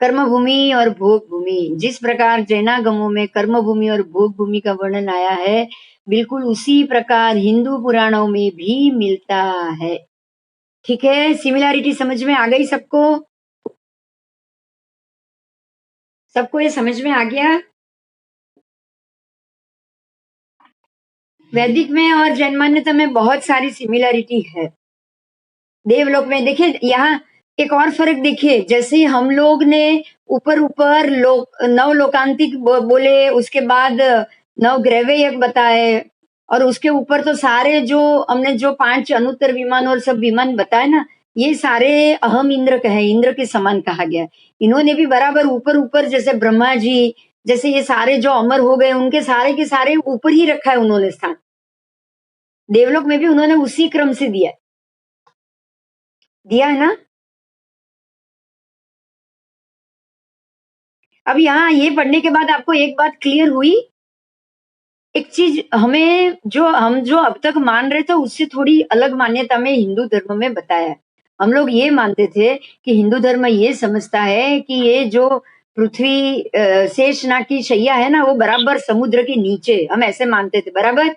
कर्म भूमि और भोग भूमि, जिस प्रकार जैनागमों में कर्म भूमि और भोग भूमि का वर्णन आया है, बिल्कुल उसी प्रकार हिंदू पुराणों में भी मिलता है। ठीक है, सिमिलैरिटी समझ में आ गई सबको? सबको ये समझ में आ गया? वैदिक में और जैन मान्यता में बहुत सारी सिमिलैरिटी है। देवलोक में देखिए, यहाँ एक और फर्क देखिए, जैसे हम लोग ने ऊपर ऊपर नव लोकांतिक बोले, उसके बाद नव ग्रैवेयक बताए, और उसके ऊपर तो सारे जो हमने जो 5 अनुत्तर विमान और सब विमान बताए ना, ये सारे अहम इंद्र कहे, इंद्र के समान कहा गया। इन्होंने भी बराबर ऊपर ऊपर, जैसे ब्रह्मा जी, जैसे ये सारे जो अमर हो गए, उनके सारे के सारे ऊपर ही रखा है उन्होंने स्थान। देवलोक में भी उन्होंने उसी क्रम से दिया है ना। अब यहाँ ये पढ़ने के बाद आपको एक बात क्लियर हुई, एक चीज हमें हम जो अब तक मान रहे थे उससे थोड़ी अलग मान्यता में हिंदू धर्म में बताया है। हम लोग ये मानते थे कि हिंदू धर्म ये समझता है कि ये जो पृथ्वी शेषनाग की शैया है ना, वो बराबर समुद्र के नीचे, हम ऐसे मानते थे, बराबर।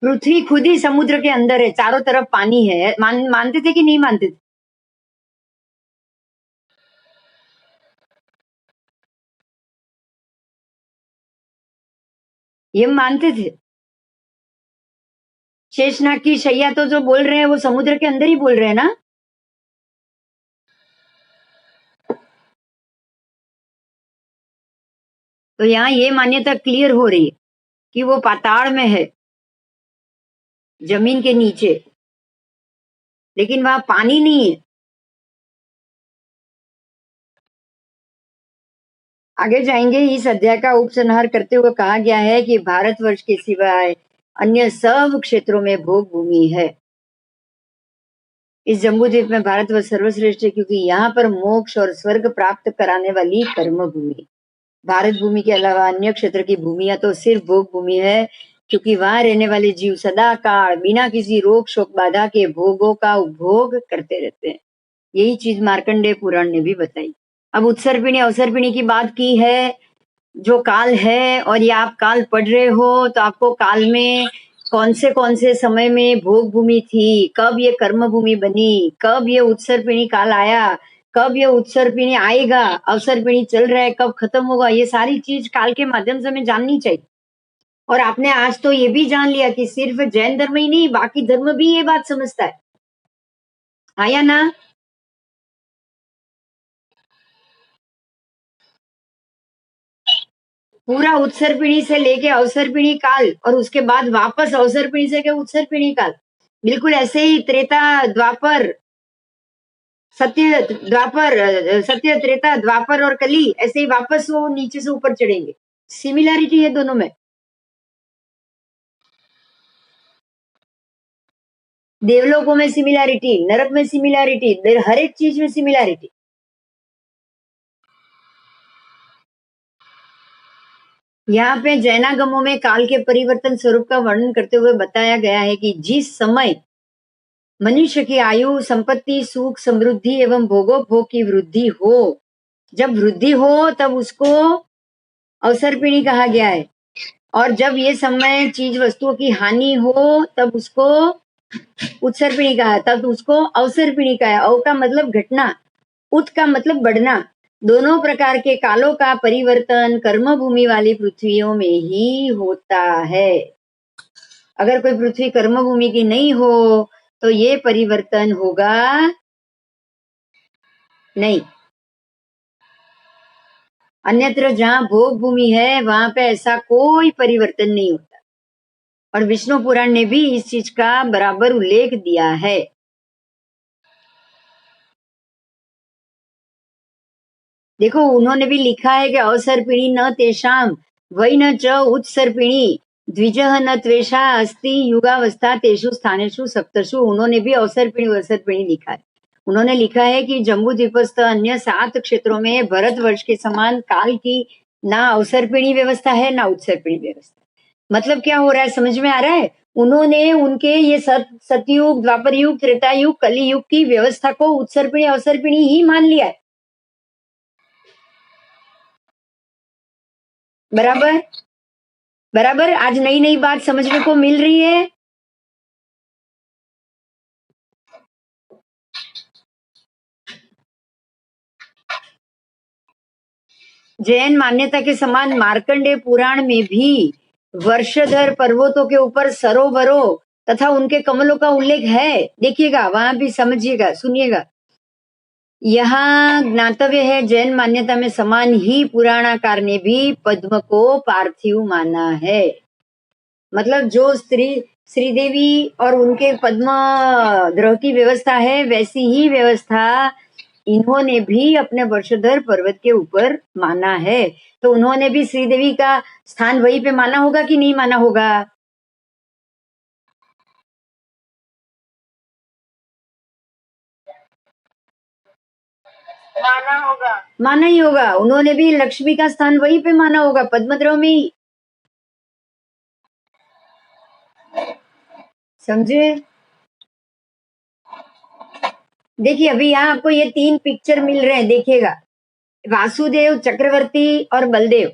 पृथ्वी खुद ही समुद्र के अंदर है, चारों तरफ पानी है, मानते थे कि नहीं मानते थे? ये मानते थे। शेषनाग की शैया तो जो बोल रहे हैं वो समुद्र के अंदर ही बोल रहे हैं ना। तो यहाँ ये मान्यता क्लियर हो रही है कि वो पाताल में है, जमीन के नीचे, लेकिन वहां पानी नहीं है। आगे जाएंगे, इस अध्याय का उपसंहार करते हुए कहा गया है कि भारतवर्ष के सिवाय अन्य सब क्षेत्रों में भोग भूमि है। इस जम्बूद्वीप में भारतवर्ष सर्वश्रेष्ठ है, क्योंकि यहाँ पर मोक्ष और स्वर्ग प्राप्त कराने वाली कर्म भूमि, भारत भूमि के अलावा अन्य क्षेत्र की भूमियां तो सिर्फ भोग भूमि है, क्योंकि वहां रहने वाले जीव सदा काल बिना किसी रोग शोक बाधा के भोगों का उपभोग करते रहते हैं। यही चीज मार्कंडेय पुराण ने भी बताई। अब उत्सर्पिणी अवसर्पिणी की बात की है, जो काल है, और ये आप काल पढ़ रहे हो तो आपको काल में कौन से समय में भोग भूमि थी, कब ये कर्म भूमि बनी, कब ये उत्सर्पिणी काल आया, कब ये उत्सर्पिणी आएगा, अवसर्पिणी चल रहा है, कब खत्म होगा, ये सारी चीज काल के माध्यम से हमें जाननी चाहिए। और आपने आज तो ये भी जान लिया कि सिर्फ जैन धर्म ही नहीं, बाकी धर्म भी ये बात समझता है, आया ना। पूरा उत्सर्पिणी से लेके अवसर्पिणी काल, और उसके बाद वापस अवसर्पिणी से के उत्सर्पिणी काल, बिल्कुल ऐसे ही त्रेता द्वापर, सत्य त्रेता द्वापर और कली, ऐसे ही वापस वो नीचे से ऊपर चढ़ेंगे। सिमिलैरिटी है दोनों में। देवलोकों में सिमिलैरिटी, नरक में सिमिलैरिटी, हर एक चीज में सिमिलैरिटी। यहाँ पे जैनागमों में काल के परिवर्तन स्वरूप का वर्णन करते हुए बताया गया है कि जिस समय मनुष्य की आयु, संपत्ति, सुख, समृद्धि एवं भोगोपभोग की वृद्धि हो, जब वृद्धि हो तब उसको अवसर्पिणी कहा गया है, और जब ये समय चीज वस्तुओं की हानि हो तब उसको उत्सर्पिणी कहा है, तब उसको अवसर्पिणी कहा है। अव का मतलब घटना, उत का मतलब बढ़ना। दोनों प्रकार के कालों का परिवर्तन कर्म भूमि वाली पृथ्वियों में ही होता है। अगर कोई पृथ्वी कर्म भूमि की नहीं हो तो ये परिवर्तन होगा नहीं। अन्यत्र जहाँ भोग भूमि है वहां पे ऐसा कोई परिवर्तन नहीं होता, और विष्णु पुराण ने भी इस चीज का बराबर उल्लेख दिया है। देखो उन्होंने भी लिखा है कि अवसर्पिणी न तेषाम वही न च उत्सर्पिणी द्विजः न त्वेषा अस्ति युगावस्था तेषु स्थानेषु सप्तषु। उन्होंने भी अवसर्पिणी लिखा है। उन्होंने लिखा है कि जम्बू द्वीपस्थ अन्य 7 क्षेत्रों में भारतवर्ष के समान काल की ना अवसर्पिणी व्यवस्था है ना उत्सर्पिणी व्यवस्था। मतलब क्या हो रहा है, समझ में आ रहा है? उन्होंने उनके ये सतयुग, द्वापर युग, त्रेता युग, कली युग की व्यवस्था को उत्सर्पिणी अवसर्पिणी ही मान लिया है। बराबर बराबर। आज नई नई बात समझने को मिल रही है। जैन मान्यता के समान मार्कंडेय पुराण में भी वर्षधर पर्वतों के ऊपर सरोवरों तथा उनके कमलों का उल्लेख है। देखिएगा, वहां भी समझिएगा, सुनिएगा। यहाँ ज्ञातव्य है जैन मान्यता में समान ही पुराणाकार ने भी पद्म को पार्थिव माना है। मतलब जो श्रीदेवी और उनके पद्म ग्रह की व्यवस्था है वैसी ही व्यवस्था इन्होंने भी अपने वर्षधर पर्वत के ऊपर माना है। तो उन्होंने भी श्रीदेवी का स्थान वहीं पे माना होगा कि नहीं माना होगा? माना ही होगा। उन्होंने भी लक्ष्मी का स्थान वहीं पे माना होगा, पद्मद्रव में ही। समझे? देखिए अभी यहाँ आपको ये 3 पिक्चर मिल रहे हैं, देखिएगा। वासुदेव, चक्रवर्ती और बलदेव।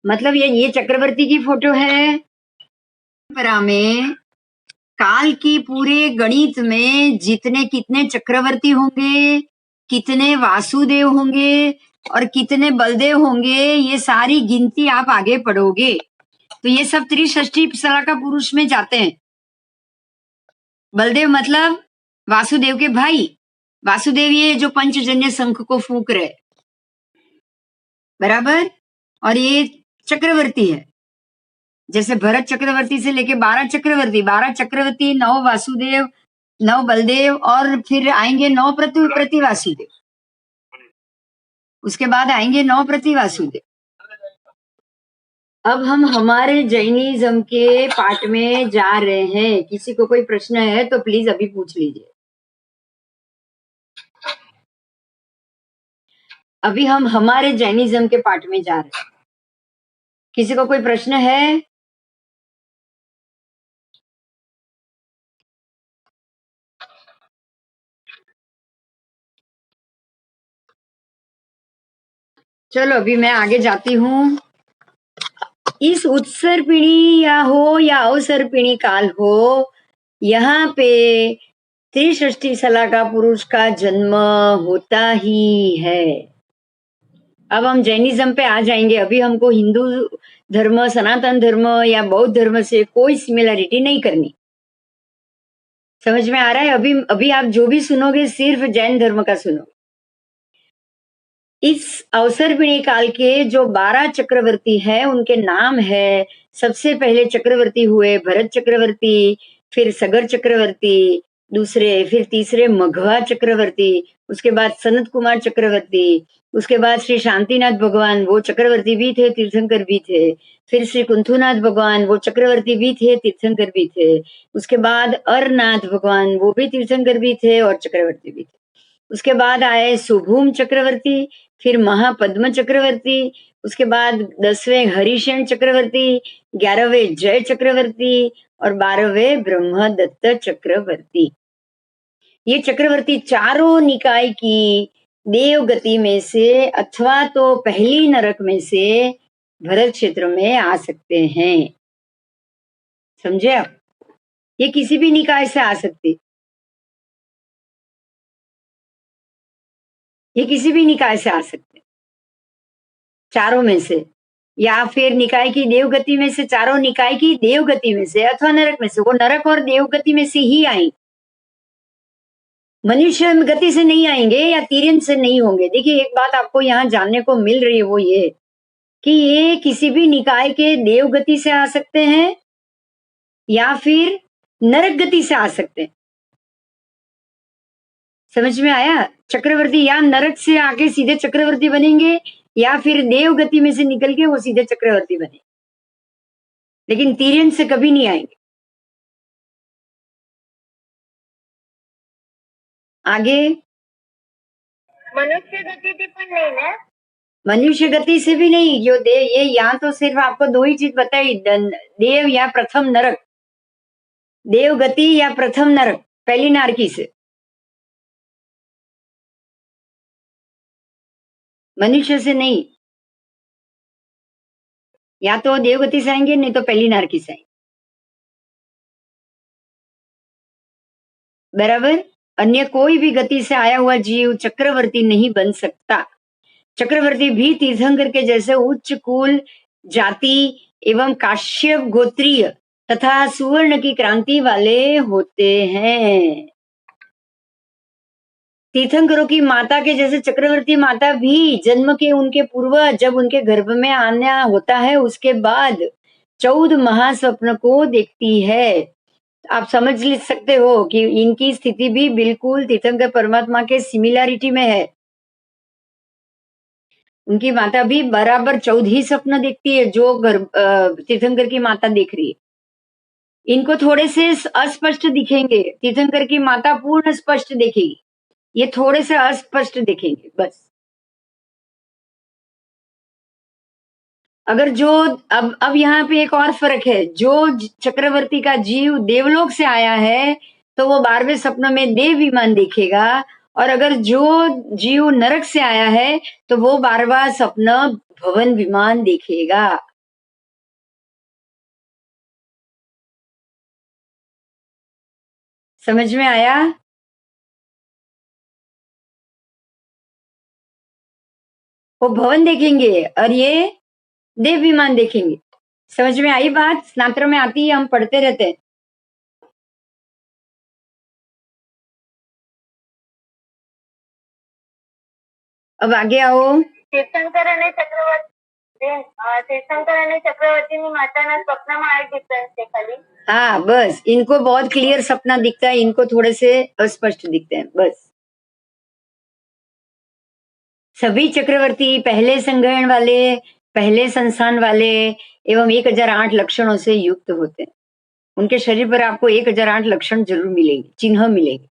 मतलब ये चक्रवर्ती की फोटो है। परंपरा में काल की पूरे गणित में जितने कितने चक्रवर्ती होंगे, कितने वासुदेव होंगे और कितने बलदेव होंगे, ये सारी गिनती आप आगे पढ़ोगे तो ये सब त्रिषष्ठी सलाका पुरुष में जाते हैं। बलदेव मतलब वासुदेव के भाई। वासुदेव ये जो पंचजन्य शंख को फूंक रहे, बराबर। और ये चक्रवर्ती है, जैसे भरत चक्रवर्ती से लेके 12 चक्रवर्ती, 12 चक्रवर्ती, 9 वासुदेव, 9 बलदेव और फिर आएंगे 9 प्रति वासुदेव। उसके बाद आएंगे 9 प्रति वासुदेव। अब हम हमारे जैनिज्म के पार्ट में जा रहे हैं। किसी को कोई प्रश्न है तो प्लीज अभी पूछ लीजिए। अभी हम हमारे जैनिज्म के पार्ट में जा रहे हैं। किसी को कोई प्रश्न है? चलो अभी मैं आगे जाती हूँ। इस उत्सर्पिणी या अवसर्पिणी काल हो, यहाँ पे त्रिषष्ठी सलाका पुरुष का जन्म होता ही है। अब हम जैनिज्म पे आ जाएंगे। अभी हमको हिंदू धर्म, सनातन धर्म या बौद्ध धर्म से कोई सिमिलरिटी नहीं करनी। समझ में आ रहा है? अभी आप जो भी सुनोगे सिर्फ जैन धर्म का सुनो। इस अवसर्पिणी काल के जो 12 चक्रवर्ती है उनके नाम है। सबसे पहले चक्रवर्ती हुए भरत चक्रवर्ती, फिर सगर चक्रवर्ती, दूसरे, फिर तीसरे मघवा चक्रवर्ती, उसके बाद सनत कुमार चक्रवर्ती, उसके बाद श्री शांतिनाथ भगवान, वो चक्रवर्ती भी थे, तीर्थंकर भी थे। फिर श्री कुंथुनाथ भगवान, वो चक्रवर्ती भी थे, तीर्थंकर भी थे। उसके बाद अरनाथ भगवान, वो भी तीर्थंकर भी थे और चक्रवर्ती भी थे। उसके बाद आए सुभूम चक्रवर्ती, फिर महापद्म चक्रवर्ती, उसके बाद 10वें हरिशेन चक्रवर्ती, 11वें जय चक्रवर्ती और 12वें ब्रह्मदत्त चक्रवर्ती। ये चक्रवर्ती चारों निकाय की देव गति में से अथवा तो पहली नरक में से भरत क्षेत्र में आ सकते हैं। समझे आप? ये किसी भी निकाय से आ सकती, ये किसी भी निकाय से आ सकते, चारों में से, या फिर निकाय की देवगति में से, चारों निकाय की देवगति में से अथवा नरक में से। वो नरक और देवगति में से ही आई। मनुष्य गति से नहीं आएंगे या तिर्यन से नहीं होंगे। देखिए एक बात आपको यहाँ जानने को मिल रही है वो ये कि ये किसी भी निकाय के देव गति से आ सकते हैं या फिर नरक गति से आ सकते हैं। समझ में आया? चक्रवर्ती या नरक से आके सीधे चक्रवर्ती बनेंगे या फिर देव गति में से निकल के वो सीधे चक्रवर्ती बने, लेकिन तिर्यन से कभी नहीं आएंगे। आगे मनुष्य गति थी पण नहीं ना, मनुष्य गति से भी नहीं। जो देव, ये यहाँ तो सिर्फ आपको दो ही चीज बताई, देव या प्रथम नरक, देव गति या प्रथम नरक, पहली नारकी से। मनुष्य से नहीं, या तो देवगति से आएंगे नहीं तो पहली नारकी से आएंगे। बराबर? अन्य कोई भी गति से आया हुआ जीव चक्रवर्ती नहीं बन सकता। चक्रवर्ती भी तीर्थंकर के जैसे उच्च कुल, जाति एवं काश्यप गोत्रीय तथा सुवर्ण की क्रांति वाले होते हैं। तीर्थंकरों की माता के जैसे चक्रवर्ती माता भी जन्म के उनके पूर्व जब उनके गर्भ में आना होता है उसके बाद 14 महास्वप्न को देखती है। आप समझ सकते हो कि इनकी स्थिति भी बिल्कुल तीर्थंकर परमात्मा के सिमिलैरिटी में है। उनकी माता भी बराबर 14 ही सपना देखती है जो तीर्थंकर की माता देख रही है। इनको थोड़े से अस्पष्ट दिखेंगे, तीर्थंकर की माता पूर्ण स्पष्ट देखेगी, ये थोड़े से अस्पष्ट दिखेंगे बस। अगर जो अब यहाँ पे एक और फर्क है, जो चक्रवर्ती का जीव देवलोक से आया है तो वो 12वें सपनों में देव विमान देखेगा, और अगर जो जीव नरक से आया है तो वो 12वां सपना भवन विमान देखेगा। समझ में आया? वो भवन देखेंगे और ये देव विमान देखेंगे। समझ में आई बात? स्नात्र में आती है, हम पढ़ते रहते हैं। अब आगे आओ। तीर्थंकर અને चक्रवर्तीની માતાના સ્વપ્નમાં આ ડિફરન્સ છે ખાલી। हाँ बस, इनको बहुत क्लियर सपना दिखता है, इनको थोड़े से अस्पष्ट दिखते हैं बस। सभी चक्रवर्ती पहले संग्रहण वाले, पहले संस्थान वाले एवं 1008 लक्षणों से युक्त होते हैं। उनके शरीर पर आपको 1008 लक्षण जरूर मिलेंगे, चिन्ह मिलेंगे।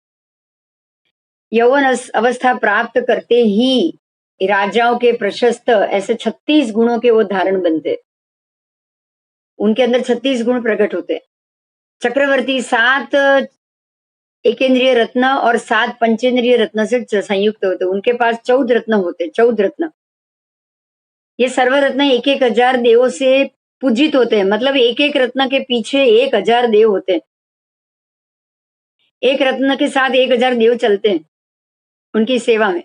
यौवन अवस्था प्राप्त करते ही राजाओं के प्रशस्त ऐसे 36 गुणों के वो धारण बनते, उनके अंदर 36 गुण प्रकट होते। चक्रवर्ती 7 एकेंद्रीय रत्न और 7 पंचेंद्रीय रत्न से संयुक्त होते, उनके पास 14 रत्न होते, 14 रत्न। ये सर्व रत्न 1,000 देवों से पूजित होते हैं, मतलब एक एक रत्न के पीछे 1,000 देव होते हैं। एक रत्न के साथ 1,000 देव चलते हैं उनकी सेवा में।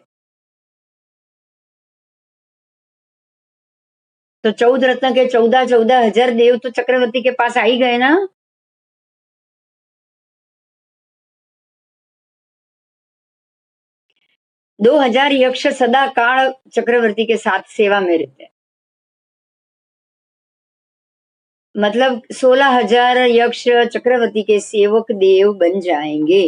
तो 14 रत्न के 14,000 देव तो चक्रवर्ती के पास आ ही गए ना। दो 2000 यक्ष सदा काल चक्रवर्ती के साथ सेवा में रहते हैं, मतलब 16,000 यक्ष चक्रवर्ती के सेवक देव बन जाएंगे।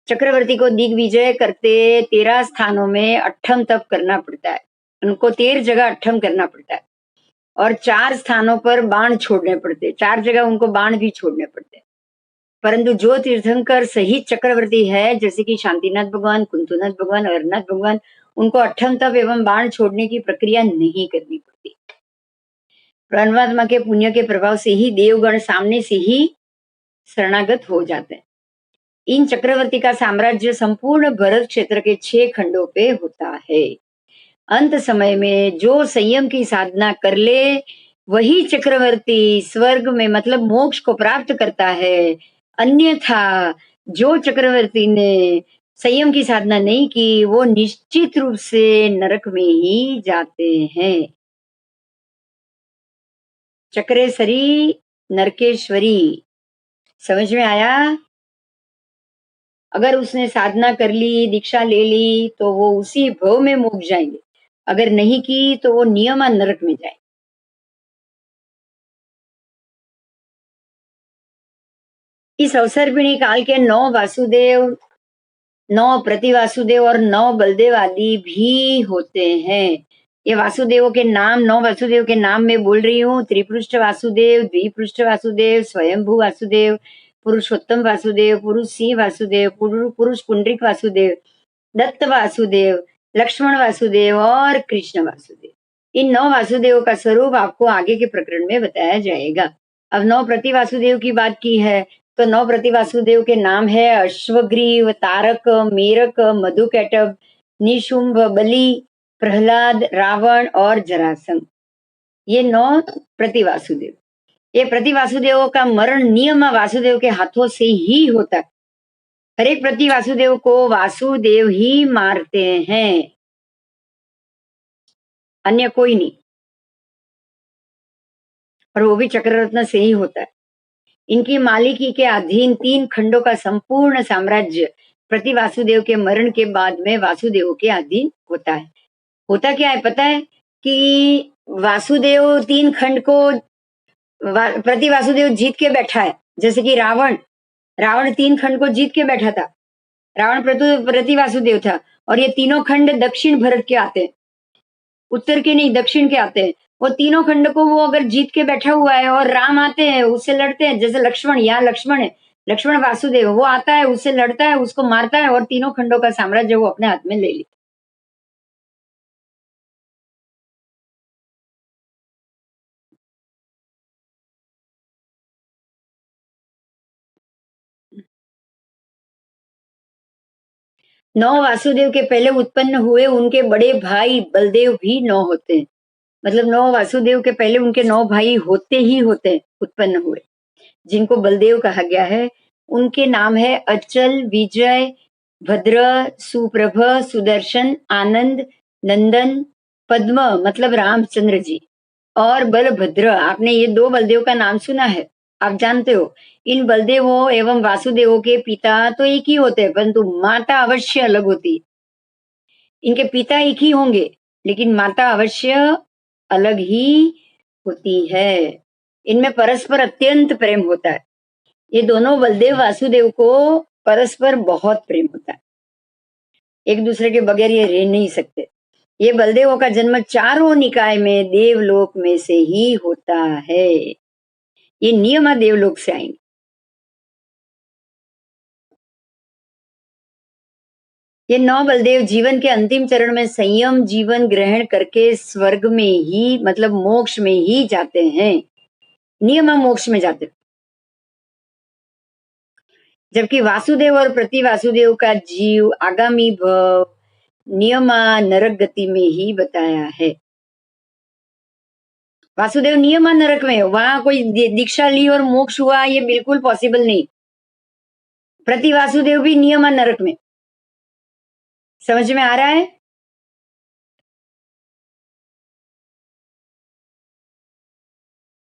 चक्रवर्ती को दिग्विजय करते 13 स्थानों में अट्ठम तप करना पड़ता है, उनको 13 जगह अट्ठम करना पड़ता है, और 4 स्थानों पर बाण छोड़ने पड़ते, 4 जगह उनको बाण भी छोड़ने पड़ते। परंतु जो तीर्थंकर सही चक्रवर्ती है, जैसे कि शांतिनाथ भगवान, कुंतुनाथ भगवान, अरनाथ भगवान, उनको अट्ठम तप एवं बाण छोड़ने की प्रक्रिया नहीं करनी पड़ती। परमात्मा के पुण्य के प्रभाव से ही देवगण सामने से ही शरणागत हो जाते हैं। इन चक्रवर्ती का साम्राज्य संपूर्ण भरत क्षेत्र के 6 खंडों पे होता है। अंत समय में जो संयम की साधना कर ले वही चक्रवर्ती स्वर्ग में मतलब मोक्ष को प्राप्त करता है। अन्यथा जो चक्रवर्ती ने संयम की साधना नहीं की वो निश्चित रूप से नरक में ही जाते हैं। चक्रेश्वरी नरकेश्वरी, समझ में आया? अगर उसने साधना कर ली, दीक्षा ले ली, तो वो उसी भव में मोक्ष जाएंगे। अगर नहीं की तो वो नियमा नरक में जाए। इस अवसर्पिणी काल के 9 वासुदेव, 9 प्रतिवासुदेव और 9 बलदेव आदि भी होते हैं। ये वासुदेवों के नाम, 9 वासुदेव के नाम मैं बोल रही हूँ। त्रिपृष्ठ वासुदेव, द्विपृष्ठ वासुदेव, स्वयंभू वासुदेव, पुरुषोत्तम वासुदेव, पुरुष सिंह वासुदेव, पुरुष पुंडरिक वासुदेव, दत्त वासुदेव, लक्ष्मण वासुदेव और कृष्ण वासुदेव। इन 9 वासुदेव का स्वरूप आपको आगे के प्रकरण में बताया जाएगा। अब 9 प्रति वासुदेव की बात की है, तो 9 प्रति वासुदेव के नाम है अश्वग्रीव, तारक, मेरक, मधुकैटभ, निशुंभ, बलि, प्रहलाद, रावण और जरासंध। ये 9 प्रति वासुदेव। ये प्रति वासुदेवों का मरण नियम वासुदेव के हाथों से ही होता है। हर एक प्रति वासुदेव को वासुदेव ही मारते हैं, अन्य कोई नहीं, और वो भी चक्ररत्न से ही होता है। इनकी मालिकी के अधीन 3 खंडों का संपूर्ण साम्राज्य प्रति वासुदेव के मरण के बाद में वासुदेव के अधीन होता है। होता क्या है पता है कि वासुदेव 3 खंड को प्रति वासुदेव जीत के बैठा है। जैसे कि रावण 3 खंड को जीत के बैठा था। रावण प्रति वासुदेव था, और ये तीनों खंड दक्षिण भारत के आते हैं, उत्तर के नहीं, दक्षिण के आते हैं। वो तीनों खंड को वो अगर जीत के बैठा हुआ है और राम आते हैं, उससे लड़ते हैं। जैसे लक्ष्मण, यहाँ लक्ष्मण है, लक्ष्मण वासुदेव, वो आता है, उससे लड़ता है, उसको मारता है और तीनों खंडों का साम्राज्य वो अपने हाथ में ले लेता। नौ वासुदेव के पहले उत्पन्न हुए उनके बड़े भाई बलदेव भी 9 होते हैं। मतलब 9 वासुदेव के पहले उनके 9 भाई होते ही होते हैं, उत्पन्न हुए, जिनको बलदेव कहा गया है। उनके नाम है अचल, विजय, भद्र, सुप्रभ, सुदर्शन, आनंद, नंदन, पद्म मतलब रामचंद्र जी, और बलभद्र। आपने ये 2 बलदेव का नाम सुना है, आप जानते हो। इन बलदेवों एवं वासुदेवों के पिता तो एक ही होते हैं, परंतु माता अवश्य अलग होती। इनके पिता एक ही होंगे, लेकिन माता अवश्य अलग ही होती है। इनमें परस्पर अत्यंत प्रेम होता है। ये दोनों बलदेव वासुदेव को परस्पर बहुत प्रेम होता है, एक दूसरे के बगैर ये रह नहीं सकते। ये बलदेवों का जन्म चारों निकाय में देवलोक में से ही होता है। ये नियमा देवलोक से आएंगे। ये 9 बलदेव जीवन के अंतिम चरण में संयम जीवन ग्रहण करके स्वर्ग में ही, मतलब मोक्ष में ही जाते हैं। नियमा मोक्ष में जाते हैं, जबकि वासुदेव और प्रति वासुदेव का जीव आगामी भव नियमा नरक गति में ही बताया है। वासुदेव नियमा नरक में, वहां कोई दीक्षा ली और मोक्ष हुआ, ये बिल्कुल पॉसिबल नहीं। प्रति वासुदेव भी नियमा नरक में। समझ में आ रहा है?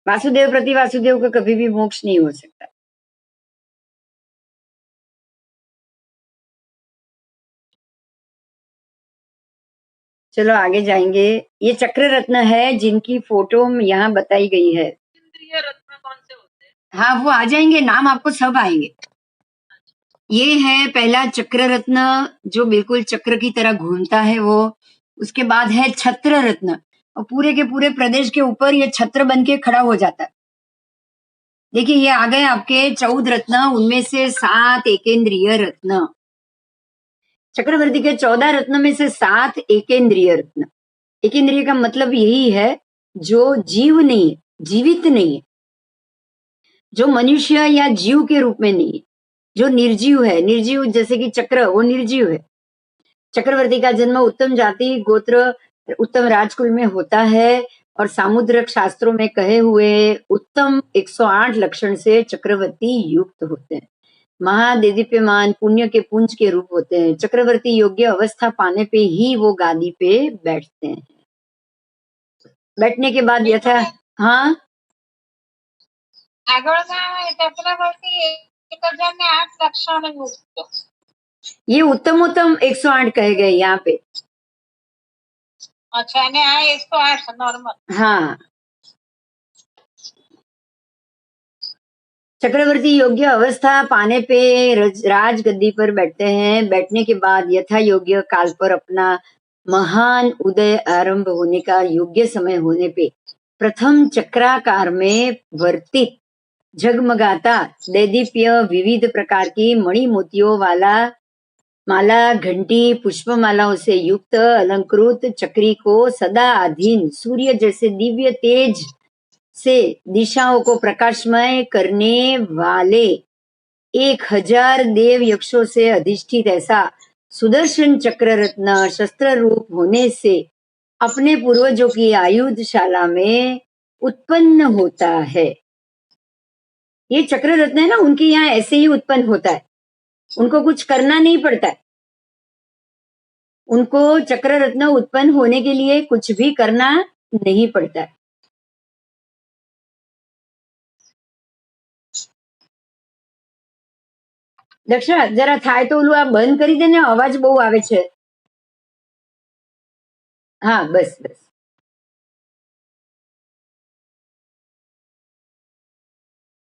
वासुदेव प्रति वासुदेव का कभी भी मोक्ष नहीं हो सकता। चलो आगे जाएंगे। ये चक्र रत्न है जिनकी फोटो यहाँ बताई गई है। इंद्रिय रत्न कौन से होते हैं? हाँ, वो आ जाएंगे, नाम आपको सब आएंगे। ये है पहला चक्र रत्न, जो बिल्कुल चक्र की तरह घूमता है वो। उसके बाद है छत्र रत्न, और पूरे के पूरे प्रदेश के ऊपर ये छत्र बन के खड़ा हो जाता है। देखिए ये आ गए आपके 14 रत्न, उनमें से 7 एकेंद्रीय रत्न। चक्रवर्ती के 14 रत्न में से 7 एकेंद्रीय रत्न। एकेंद्रीय का मतलब यही है जो जीव नहीं है, जीवित नहीं है, जो मनुष्य या जीव के रूप में नहीं है, जो निर्जीव है। निर्जीव जैसे कि चक्र, वो निर्जीव है। चक्रवर्ती का जन्म उत्तम जाति गोत्र उत्तम राजकुल में होता है, और सामुद्रिक शास्त्रों में कहे हुए उत्तम 108 लक्षण से चक्रवर्ती युक्त होते हैं। महादेदीप्यमान पुण्य के पुंज के रूप होते हैं। चक्रवर्ती योग्य अवस्था पाने पे ही वो गादी पे बैठते हैं। बैठने के बाद यथा, हाँ આગળના ચક્રવર્તી 1008 લક્ષણ યુક્ત। ये उत्तमोत्तम 108 कहे गए यहाँ पे। अच्छा, અને આ 108 નોર્મલ. हाँ, चक्रवर्ती योग्य अवस्था पाने पे राज गद्दी पर बैठते हैं। बैठने के बाद यथा योग्य काल पर अपना महान उदय आरंभ होने का योग्य समय होने पे प्रथम चक्राकार में वर्तित झगमगाता दैदीप्य विविध प्रकार की मणि मोतियों वाला माला घंटी पुष्पमालाओं से युक्त अलंकृत चक्री को सदा अधीन सूर्य जैसे दिव्य तेज से दिशाओं को प्रकाशमय करने वाले 1000 देव यक्षों से अधिष्ठित ऐसा सुदर्शन चक्र रत्न शस्त्र रूप होने से अपने पूर्वजों की आयुधशाला में उत्पन्न होता है। ये चक्र रत्न है ना, उनके यहाँ ऐसे ही उत्पन्न होता है, उनको कुछ करना नहीं पड़ता है। उनको चक्र रत्न उत्पन्न होने के लिए कुछ भी करना नहीं पड़ता है। દક્ષા જરા થાય તો ઓલું આ બંધ કરી દે ને, અવાજ બહુ આવે છે. હા બસ બસ.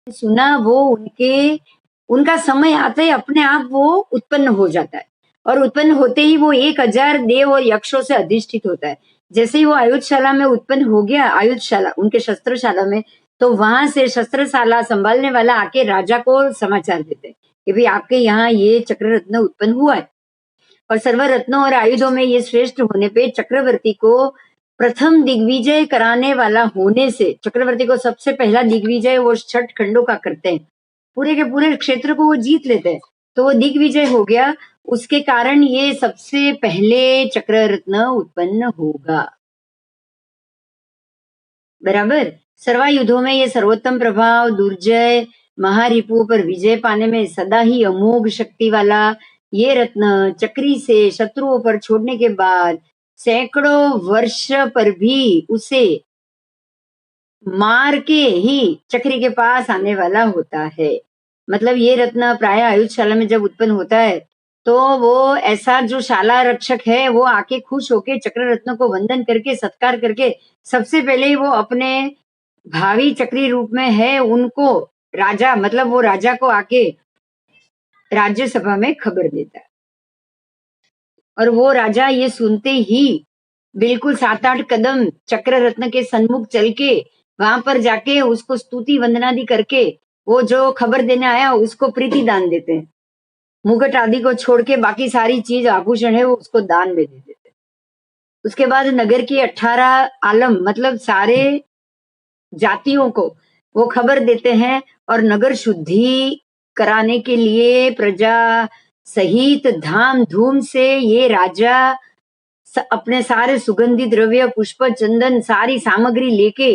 सुना वो उनका समय आते ही अपने आप वो उत्पन्न हो जाता है और उत्पन्न होते ही वो 1000 देव और यक्षों से अधिष्ठित होता है। जैसे ही वो आयुधशाला में उत्पन्न हो गया, आयुधशाला उनके शस्त्रशाला में, तो वहां से शस्त्रशाला संभालने वाला आके राजा को समाचार देते हैं कि भाई आपके यहाँ ये चक्र रत्न उत्पन्न हुआ है। और सर्व रत्नों और आयुधों में ये श्रेष्ठ होने पे चक्रवर्ती को प्रथम दिग्विजय कराने वाला होने से चक्रवर्ती को सबसे पहला दिग्विजय वो 6 खंडों का करते हैं, पूरे के पूरे क्षेत्र को वो जीत लेते हैं, तो वो दिग्विजय हो गया। उसके कारण ये सबसे पहले चक्र रत्न उत्पन्न होगा। बराबर। सर्वायुधों में ये सर्वोत्तम प्रभाव दुर्जय महारिपु पर विजय पाने में सदा ही अमोघ शक्ति वाला ये रत्न चक्री से शत्रुओं पर छोड़ने के बाद सैकड़ों वर्ष पर भी उसे मार के ही चक्री के पास आने वाला होता है। मतलब ये रत्न प्राय आयुधशाला में जब उत्पन्न होता है तो वो ऐसा जो शाला रक्षक है वो आके खुश होके चक्र रत्न को वंदन करके सत्कार करके सबसे पहले ही वो अपने भावी चक्री रूप में है उनको राजा, मतलब वो राजा को आके राज्यसभा में खबर देता है। और वो राजा ये सुनते ही बिल्कुल 7-8 कदम चक्र रत्न के सन्मुख चल के वहां पर जाके उसको स्तुति वंदनादि करके वो जो खबर देने आया उसको प्रीति दान देते हैं। मुकुट आदि को छोड़ के बाकी सारी चीज आभूषण है वो उसको दान में दे देते हैं। उसके बाद नगर की 18 आलम मतलब सारे जातियों को वो खबर देते हैं और नगर शुद्धि कराने के लिए प्रजा सहित धाम धूम से ये राजा अपने सारे सुगंधित द्रव्य पुष्प चंदन सारी सामग्री लेके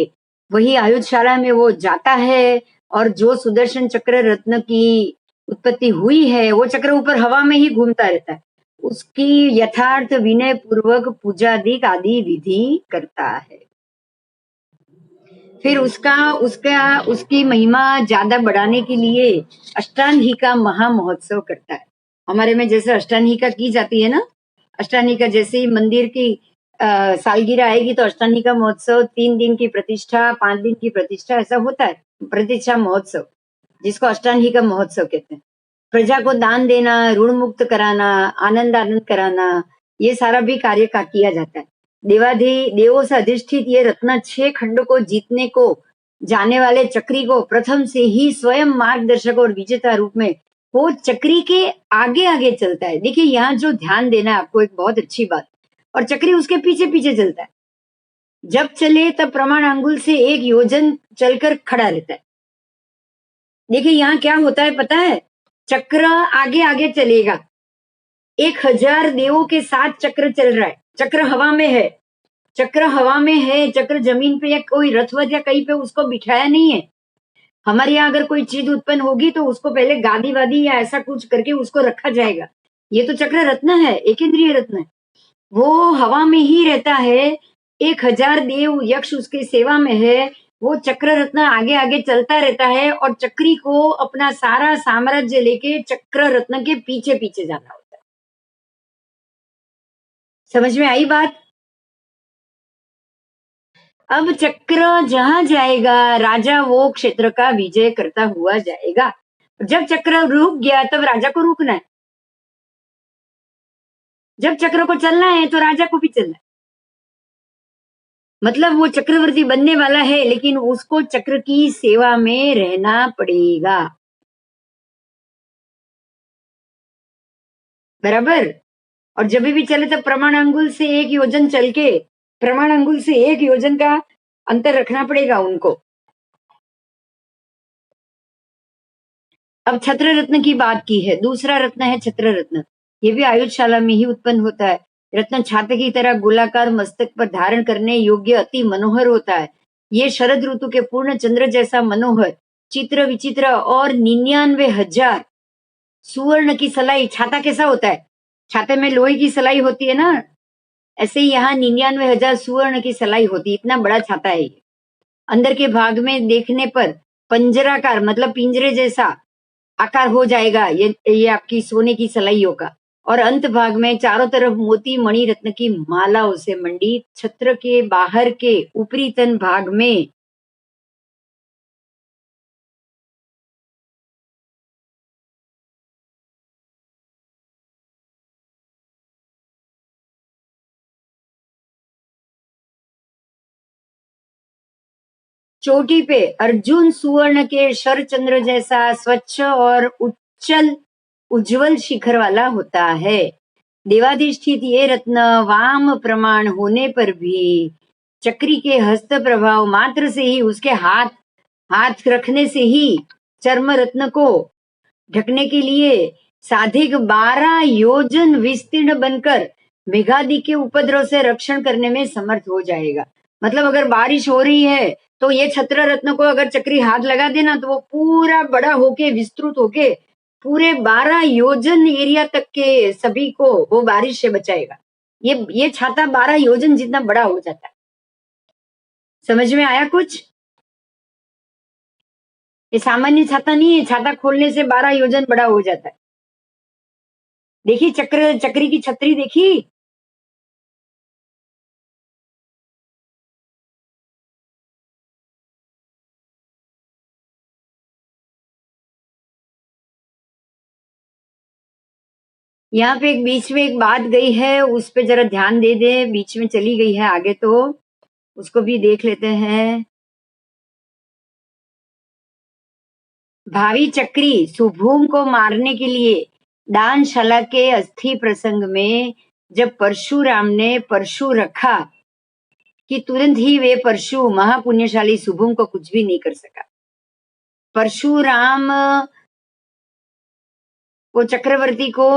वही आयुधशाला में वो जाता है और जो सुदर्शन चक्र रत्न की उत्पत्ति हुई है वो चक्र ऊपर हवा में ही घूमता रहता है, उसकी यथार्थ विनय पूर्वक पूजादिक आदि विधि करता है। फिर उसकी महिमा ज्यादा बढ़ाने के लिए अष्टांगिका महा महोत्सव करता है। हमारे में जैसे अष्टांगिका की जाती है ना, अष्टांगिका जैसे ही मंदिर की सालगिरह आएगी तो अष्टांगिका महोत्सव 3 दिन की प्रतिष्ठा 5 दिन की प्रतिष्ठा ऐसा होता है, प्रतिष्ठा महोत्सव जिसको अष्टांगिका महोत्सव कहते हैं। प्रजा को दान देना, ऋण मुक्त कराना, आनंद कराना, ये सारा भी कार्य का किया जाता है। देवों से अधिष्ठित ये रत्न 6 खंड को जीतने को जाने वाले चक्री को प्रथम से ही स्वयं मार्गदर्शक और विजेता रूप में वो चक्री के आगे आगे चलता है। देखिए यहाँ जो ध्यान देना है आपको एक बहुत अच्छी बात, और चक्री उसके पीछे पीछे चलता है। जब चले तब प्रमाण अंगुल से 1 योजन चलकर खड़ा रहता है। देखिए यहाँ क्या होता है पता है, चक्र आगे आगे चलेगा, 1000 देवों के साथ चक्र चल रहा है, चक्र हवा में है, चक्र हवा में है, चक्र जमीन पे या कोई रथवत या कहीं पे उसको बिठाया नहीं है। हमारे यहाँ अगर कोई चीज उत्पन्न होगी तो उसको पहले गादी वादी या ऐसा कुछ करके उसको रखा जाएगा। ये तो चक्र रत्न है, एक इंद्रिय रत्न है, वो हवा में ही रहता है। 1000 देव यक्ष उसकी सेवा में है, वो चक्र रत्न आगे आगे चलता रहता है और चक्री को अपना सारा साम्राज्य लेके चक्र रत्न के पीछे पीछे जाना होता है। समझ में आई बात? अब चक्र जहां जाएगा राजा वो क्षेत्र का विजय करता हुआ जाएगा। जब चक्र रुक गया तब राजा को रुकना है, जब चक्र को चलना है तो राजा को भी चलना है। मतलब वो चक्रवर्ती बनने वाला है लेकिन उसको चक्र की सेवा में रहना पड़ेगा, बराबर। और जब भी चले तब प्रमाण अंगुल से 1 योजन चल के, प्रमाण अंगुल से 1 योजन का अंतर रखना पड़ेगा उनको। अब छत्र रत्न की बात की है, दूसरा रत्न है छत्र रत्न। ये भी आयुधशाला में ही उत्पन्न होता है। रत्न छाते की तरह गोलाकार मस्तक पर धारण करने योग्य अति मनोहर होता है। ये शरद ऋतु के पूर्ण चंद्र जैसा मनोहर, चित्र विचित्र और 99,000 सुवर्ण की सलाई। छाता कैसा होता है? छाते में लोहे की सलाई होती है ना, ऐसे ही यहाँ 99,000 सुवर्ण की सलाई होती है। इतना बड़ा छाता है ये। अंदर के भाग में देखने पर पंजराकार मतलब पिंजरे जैसा आकार हो जाएगा ये आपकी सोने की सलाइयों का। और अंत भाग में चारों तरफ मोती मणि रत्न की मालाओं से मंडित छत्र के बाहर के ऊपरी तन भाग में चोटी पे अर्जुन सुवर्ण के शर चंद्र जैसा स्वच्छ और उच्चल उज्जवल शिखर वाला होता है। देवाधिष्ठित ये रत्न वाम प्रमाण होने पर भी चक्री के हस्त प्रभाव मात्र से ही, उसके हाथ रखने से ही चर्म रत्न को ढकने के लिए साधिक 12 योजन विस्तीर्ण बनकर मेघादि के उपद्रव से रक्षण करने में समर्थ हो जाएगा। मतलब अगर बारिश हो रही है तो ये छत्र रत्न को अगर चक्री हाथ लगा देना तो वो पूरा बड़ा होके विस्तृत होके पूरे 12 योजन एरिया तक के सभी को वो बारिश से बचाएगा। ये छाता 12 योजन जितना बड़ा हो जाता है। समझ में आया कुछ? ये सामान्य छाता नहीं है, छाता खोलने से 12 योजन बड़ा हो जाता है। देखी चक्री की छतरी देखी? यहाँ पे एक बीच में एक बात गई है, उस पे जरा ध्यान दे दे, बीच में चली गई है आगे तो उसको भी देख लेते हैं। भावी चक्री सुभूम को मारने के लिए दानशाला के अस्थि प्रसंग में जब परशुराम ने परशु रखा कि तुरंत ही वे परशु महापुण्यशाली सुभूम को कुछ भी नहीं कर सका। परशुराम वो चक्रवर्ती को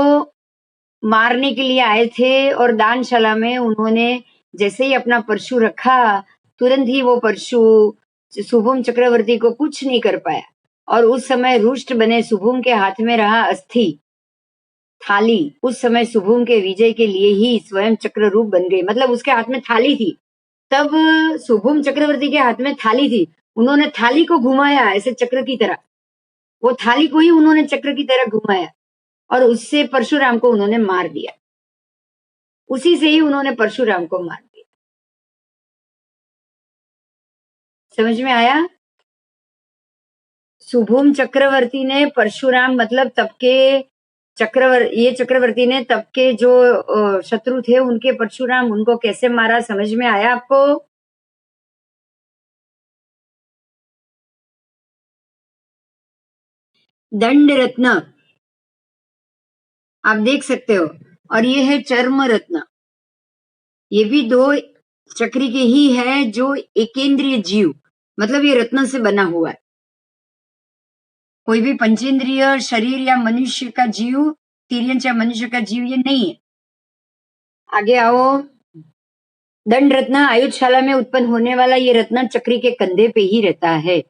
मारने के लिए आए थे और दानशाला में उन्होंने जैसे ही अपना परशु रखा तुरंत ही वो परशु शुभम चक्रवर्ती को कुछ नहीं कर पाया। और उस समय रुष्ट बने शुभम के हाथ में रहा अस्थि थाली उस समय शुभम के विजय के लिए ही स्वयं चक्र रूप बन गई। मतलब उसके हाथ में थाली थी, तब शुभम चक्रवर्ती के हाथ में थाली थी, उन्होंने थाली को घुमाया ऐसे चक्र की तरह, वो थाली को ही उन्होंने चक्र की तरह घुमाया और उससे परशुराम को उन्होंने मार दिया। उसी से ही उन्होंने परशुराम को मार दिया। समझ में आया? शुभम चक्रवर्ती ने परशुराम मतलब तब के चक्रवर्ती ने तब के जो शत्रु थे उनके परशुराम उनको कैसे मारा, समझ में आया आपको? दंड रत्न आप देख सकते हो, और ये है चर्म रत्न, ये भी 2 चक्री के ही है जो एकेंद्रिय जीव मतलब ये रत्न से बना हुआ है। कोई भी पंचेंद्रिय शरीर या मनुष्य का जीव, तिर्यंच या मनुष्य का जीव ये नहीं है। आगे आओ। दंड रत्न आयुधशाला में उत्पन्न होने वाला ये रत्न चक्री के कंधे पे ही रहता है।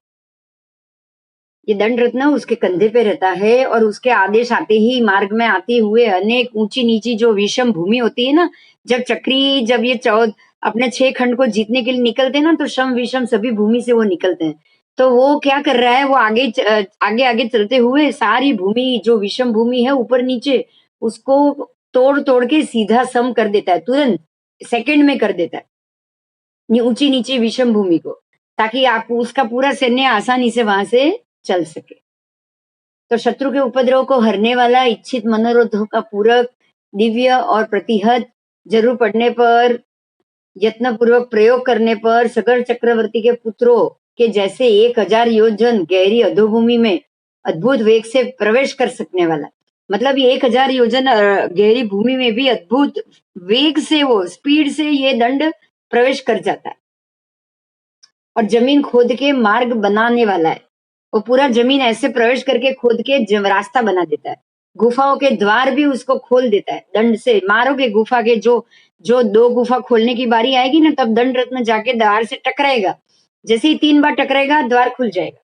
ये दंड रत्न उसके कंधे पे रहता है और उसके आदेश आते ही मार्ग में आते हुए अनेक ऊंची नीची जो विषम भूमि होती है ना, जब चक्री जब ये अपने 6 खंड को जीतने के लिए निकलते हैं ना तो शम विषम सभी भूमि से वो निकलते हैं। तो वो क्या कर रहा है, वो आगे आगे चलते हुए सारी भूमि जो विषम भूमि है ऊपर नीचे उसको तोड़ तोड़ के सीधा सम कर देता है, तुरंत सेकंड में कर देता है ऊंची नीची विषम भूमि को, ताकि आप उसका पूरा सैन्य आसानी से वहां से चल सके। तो शत्रु के उपद्रव को हरने वाला, इच्छित मनोरथों का पूरक, दिव्य और प्रतिहत, जरूर पड़ने पर, यत्न पूर्वक प्रयोग करने पर सगर चक्रवर्ती के पुत्रों के जैसे 1000 योजन गहरी अधोभूमि में अद्भुत वेग से प्रवेश कर सकने वाला। मतलब ये 1000 योजन गहरी भूमि में भी अद्भुत वेग से, वो स्पीड से ये दंड प्रवेश कर जाता है और जमीन खोद के मार्ग बनाने वाला है। वो पूरा जमीन ऐसे प्रवेश करके खोद के रास्ता बना देता है, गुफाओं के द्वार भी उसको खोल देता है। दंड से मारोगे गुफा के, जो जो 2 गुफा खोलने की बारी आएगी ना, तब दंड रत्न जाके द्वार से टकराएगा। जैसे ही 3 बार टकराएगा, द्वार खुल जाएगा,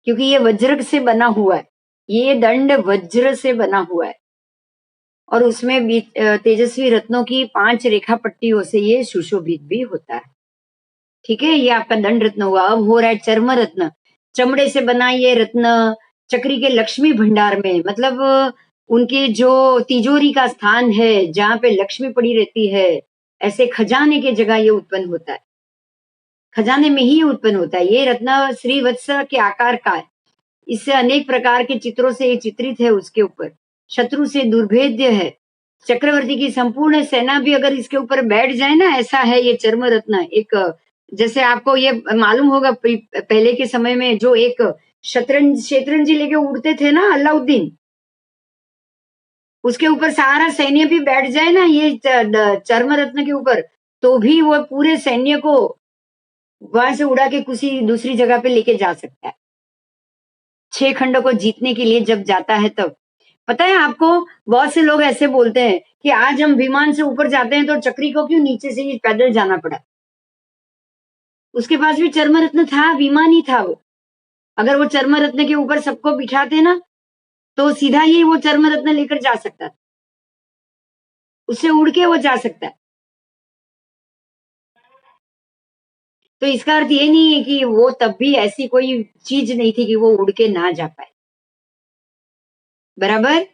क्योंकि ये वज्र से बना हुआ है, ये दंड वज्र से बना हुआ है और उसमें भी तेजस्वी रत्नों की 5 रेखा पट्टियों से ये सुशोभित भी होता है। ठीक है, ये आपका दंड रत्न हुआ। अब हो रहा है चर्म रत्न। चमड़े से बना ये रत्न चक्री के लक्ष्मी भंडार में, मतलब उनके जो तिजोरी का स्थान है, जहां पे लक्ष्मी पड़ी रहती है, ऐसे खजाने के जगह ये उत्पन्न होता है, खजाने में ही उत्पन्न होता है। ये रत्न श्रीवत्स के आकार का है, इससे अनेक प्रकार के चित्रों से ये चित्रित है, उसके ऊपर शत्रु से दुर्भेद्य है। चक्रवर्ती की संपूर्ण सेना भी अगर इसके ऊपर बैठ जाए ना, ऐसा है ये चर्म रत्न। एक जैसे आपको ये मालूम होगा, पहले के समय में जो एक शतरंजी लेके उड़ते थे ना अलाउद्दीन, उसके ऊपर सारा सैन्य भी बैठ जाए ना ये चर्म रत्न के ऊपर, तो भी वो पूरे सैन्य को वहां से उड़ा के किसी दूसरी जगह पे लेके जा सकता है। 6 खंड को जीतने के लिए जब जाता है तब। पता है आपको, बहुत से लोग ऐसे बोलते हैं कि आज हम विमान से ऊपर जाते हैं तो चक्री को क्यों नीचे से ही पैदल जाना पड़ा। उसके पास भी चर्म रत्न था, विमान ही था वो। अगर वो चर्म रत्न के ऊपर सबको बिठाते ना, तो सीधा ही वो चर्म रत्न लेकर जा सकता, उससे उड़ के वो जा सकता है। तो इसका अर्थ ये नहीं है कि वो तब भी ऐसी कोई चीज नहीं थी कि वो उड़ के ना जा पाए। बराबर।